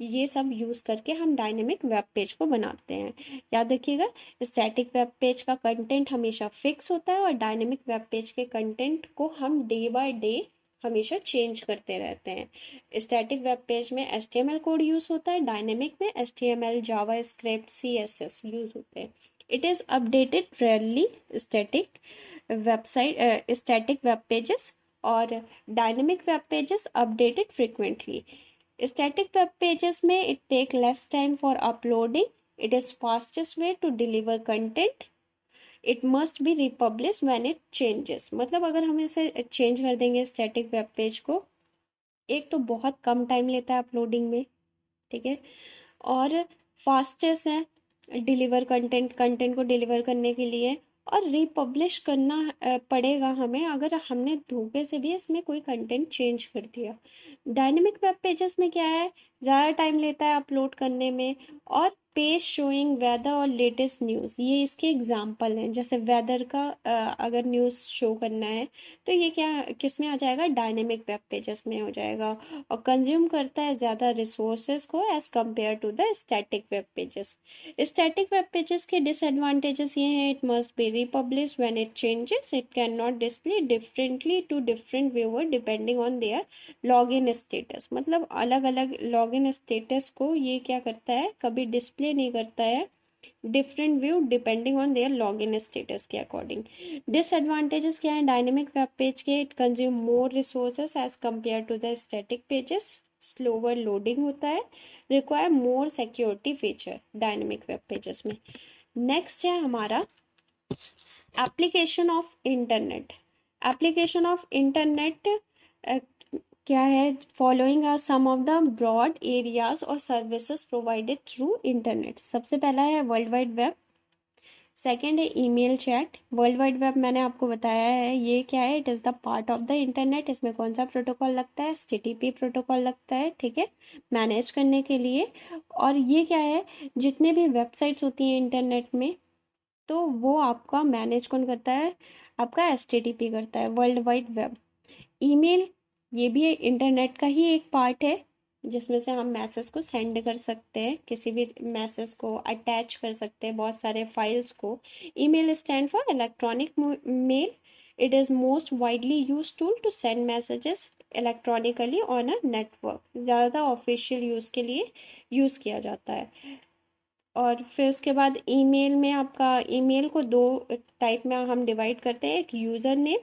ये सब यूज़ करके हम डायनेमिक वेब पेज को बनाते हैं। याद रखिएगा, स्टैटिक वेब पेज का कंटेंट हमेशा फिक्स होता है और डायनेमिक वेब पेज के कंटेंट को हम डे बाय डे हमेशा चेंज करते रहते हैं। स्टैटिक वेब पेज में HTML कोड यूज़ होता है, डायनेमिक में HTML, JavaScript, CSS use होते हैं। It is updated rarely, static static web pages और dynamic web pages updated frequently. Static web pages में it take less time for uploading, it is fastest way to deliver content, it must be republish when it changes, मतलब अगर हम इसे change कर देंगे static web page को, एक तो बहुत कम टाइम लेता है अपलोडिंग में, ठीक है, और फास्टेस्ट है डिलीवर कंटेंट को डिलीवर करने के लिए, और रिपब्लिश करना पड़ेगा हमें अगर हमने धोखे से भी इसमें कोई कंटेंट चेंज कर दिया। डायनेमिक वेब पेजेस में क्या है, ज़्यादा टाइम लेता है अपलोड करने में। और पेज शोइंग वेदर और लेटेस्ट न्यूज़, ये इसके एग्जाम्पल हैं। जैसे वेदर का अगर न्यूज़ शो करना है तो ये क्या किस में आ जाएगा, डायनेमिक वेब पेजेस में हो जाएगा। और कंज्यूम करता है ज़्यादा रिसोर्सेज को as compare to the static web pages. Static web pages के डिसएडवांटेजेस ये हैं, it must be republish when it changes, it can not display differently to different viewer depending on their login status. मतलब अलग अलग login status को ये क्या करता है, कभी डिस्प्ले नहीं करता है different view depending on their login status के अकॉर्डिंग। डिसएडवांटेजेस क्या है डायनेमिक वेब पेज के, it consume more resources as compare to the static pages, slower loading होता है, require more security feature dynamic web pages में। Next है हमारा application of internet. Application of internet क्या है, following are some of the broad areas और services provided through internet. सबसे पहला है वर्ल्ड वाइड वेब, सेकेंड है email chat. World wide web मैंने आपको बताया है ये क्या है, it is the part of the internet. इसमें कौन सा प्रोटोकॉल लगता है, HTTP प्रोटोकॉल लगता है, ठीक है, मैनेज करने के लिए। और ये क्या है, जितने भी वेबसाइट्स होती हैं इंटरनेट में तो वो आपका मैनेज कौन करता है, आपका HTTP करता है, वर्ल्ड वाइड वेब। ईमेल ये भी इंटरनेट का ही एक पार्ट है, जिसमें से हम मैसेज को सेंड कर सकते हैं, किसी भी मैसेज को अटैच कर सकते हैं, बहुत सारे फाइल्स को। Email stand for electronic mail, it is most widely use tool to send messages electronically on a network. ज़्यादा ऑफिशियल यूज़ के लिए यूज़ किया जाता है। और फिर उसके बाद ईमेल में आपका, ईमेल को दो टाइप में हम डिवाइड करते हैं, एक user name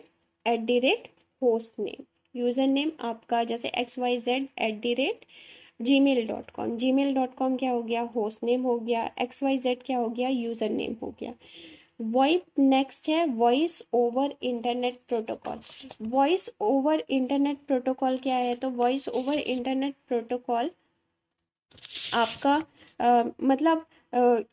@host name. User name आपका जैसे xyz@gmail.com, gmail.com क्या हो गया, होस्ट नेम हो गया, XYZ क्या हो गया, यूज़र नेम हो गया। वॉइप नेक्स्ट है voice over internet protocol. Voice over internet protocol क्या है, तो वॉइस ओवर इंटरनेट प्रोटोकॉल आपका मतलब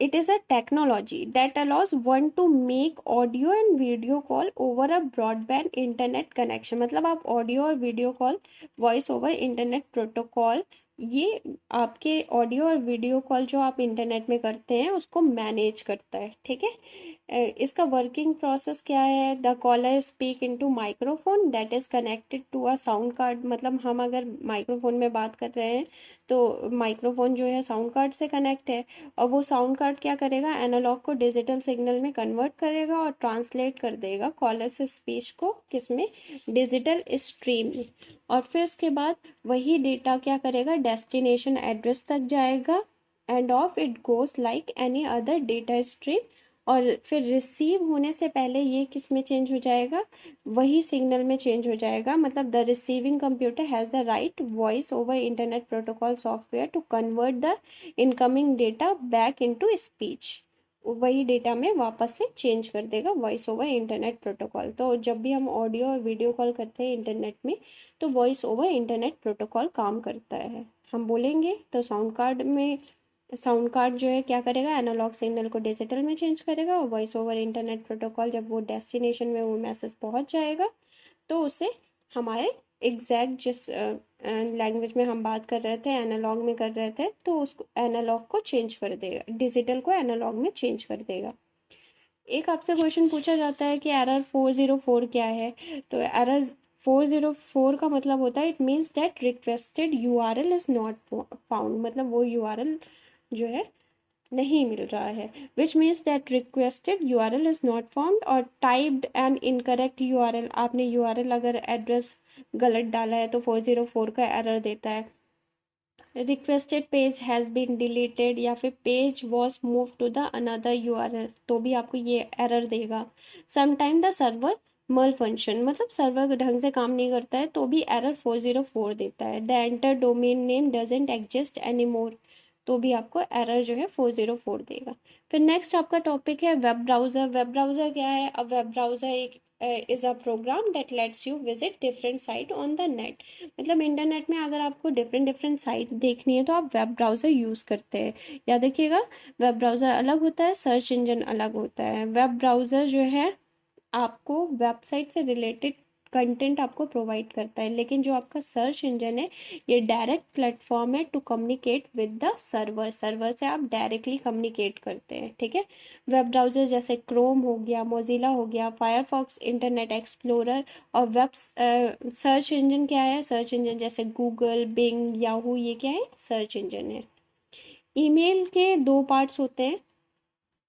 it is a technology that allows one two make audio and video call over a broadband internet connection. मतलब आप audio और video call, voice over internet protocol, ये आपके ऑडियो और वीडियो कॉल जो आप इंटरनेट में करते हैं उसको मैनेज करता है, ठीक है। इसका वर्किंग प्रोसेस क्या है, the caller speak into microphone that is connected to a sound card. मतलब हम अगर माइक्रोफोन में बात कर रहे हैं तो माइक्रोफोन जो है साउंड कार्ड से कनेक्ट है, और वो साउंड कार्ड क्या करेगा, एनालॉग को डिजिटल सिग्नल में कन्वर्ट करेगा और ट्रांसलेट कर देगा कॉलर से स्पीच को किसमें, डिजिटल स्ट्रीम में। और फिर उसके बाद वही डेटा क्या करेगा, डेस्टिनेशन एड्रेस तक जाएगा, end of it goes like any other data stream. और फिर रिसीव होने से पहले ये किस में चेंज हो जाएगा, वही सिग्नल में चेंज हो जाएगा। मतलब the receiving computer has the right voice over internet protocol software to convert the incoming data back into speech. वही डेटा में वापस से चेंज कर देगा वॉइस ओवर इंटरनेट प्रोटोकॉल। तो जब भी हम ऑडियो और वीडियो कॉल करते हैं इंटरनेट में तो वॉइस ओवर इंटरनेट प्रोटोकॉल काम करता है। हम बोलेंगे तो साउंड कार्ड में, साउंड कार्ड जो है क्या करेगा, एनालॉग सिग्नल को डिजिटल में चेंज करेगा, और वॉइस ओवर इंटरनेट प्रोटोकॉल जब वो डेस्टिनेशन में वो मैसेज पहुंच जाएगा तो उसे हमारे एग्जैक्ट जिस लैंग्वेज में हम बात कर रहे थे, एनालॉग में कर रहे थे, तो उसको एनालॉग को चेंज कर देगा, डिजिटल को एनालॉग में चेंज कर देगा। एक आपसे क्वेश्चन पूछा जाता है कि एरर 404 क्या है, तो एरर 404 का मतलब होता है, it means that requested URL is not found. मतलब वो यूआरएल जो है नहीं मिल रहा है, which means that requested URL is not found. और टाइप्ड एंड इनकरेक्ट यूआरएल, आपने यूआरएल अगर एड्रेस गलत डाला है तो 404 का एरर देता है। Requested page has been deleted या फिर page was move to the another URL, तो भी आपको ये एरर देगा। समटाइम द सर्वर मल फंक्शन, मतलब सर्वर ढंग से काम नहीं करता है तो भी एरर 404 देता है। The enter domain name doesn't exist any more, तो भी आपको एरर जो है 404 देगा। फिर नेक्स्ट आपका टॉपिक है वेब ब्राउज़र। वेब ब्राउज़र क्या है, अब वेब ब्राउज़र एक is a program that lets you visit different site on the net. मतलब इंटरनेट में अगर आपको डिफरेंट डिफरेंट साइट देखनी है तो आप वेब ब्राउज़र यूज़ करते हैं। याद रखिएगा, वेब ब्राउज़र अलग होता है, सर्च इंजन अलग होता है। वेब ब्राउज़र जो है आपको वेबसाइट से रिलेटेड कंटेंट आपको प्रोवाइड करता है, लेकिन जो आपका सर्च इंजन है ये डायरेक्ट प्लेटफॉर्म है to communicate with the server. Server से आप डायरेक्टली कम्युनिकेट करते हैं, ठीक है। वेब ब्राउज़र जैसे क्रोम हो गया, मोजिला हो गया, फायरफॉक्स, इंटरनेट एक्सप्लोरर, और वेब सर्च इंजन क्या है, सर्च इंजन जैसे गूगल, बिंग, याहू, ये क्या है, सर्च इंजन है। ईमेल के दो पार्ट्स होते हैं,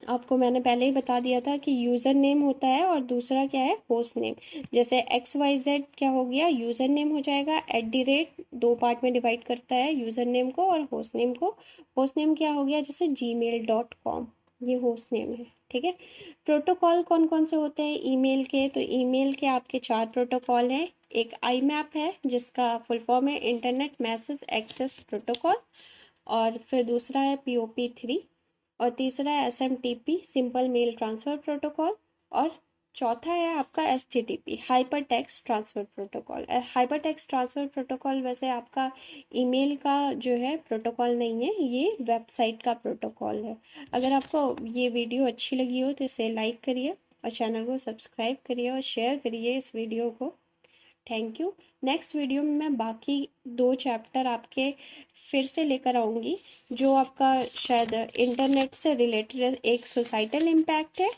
आपको मैंने पहले ही बता दिया था कि यूज़र नेम होता है और दूसरा क्या है, होस्ट नेम। जैसे XYZ क्या हो गया, यूज़र नेम हो जाएगा, @ दो पार्ट में डिवाइड करता है, यूज़र नेम को और होस्ट नेम को। होस्ट नेम क्या हो गया, जैसे gmail.com, ये होस्ट नेम है, ठीक है। प्रोटोकॉल कौन कौन से होते हैं ईमेल के, तो ईमेल के आपके 4 प्रोटोकॉल हैं। एक IMAP है जिसका फुल फॉर्म है इंटरनेट मैसेज एक्सेस प्रोटोकॉल, और फिर दूसरा है POP3, और तीसरा है SMTP simple mail transfer protocol, और चौथा है आपका HTTP hyper text transfer protocol. Hyper text transfer protocol वैसे आपका ईमेल का जो है प्रोटोकॉल नहीं है, ये वेबसाइट का प्रोटोकॉल है। अगर आपको ये वीडियो अच्छी लगी हो तो इसे लाइक करिए और चैनल को सब्सक्राइब करिए और शेयर करिए इस वीडियो को। Thank you. नेक्स्ट वीडियो में मैं बाकी 2 चैप्टर आपके फिर से लेकर आऊँगी, जो आपका शायद इंटरनेट से रिलेटेड, एक सोसाइटल इम्पैक्ट है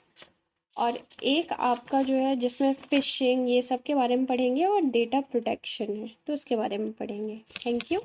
और एक आपका जो है जिसमें फिशिंग ये सब के बारे में पढ़ेंगे, और डेटा प्रोटेक्शन है तो उसके बारे में पढ़ेंगे। Thank you.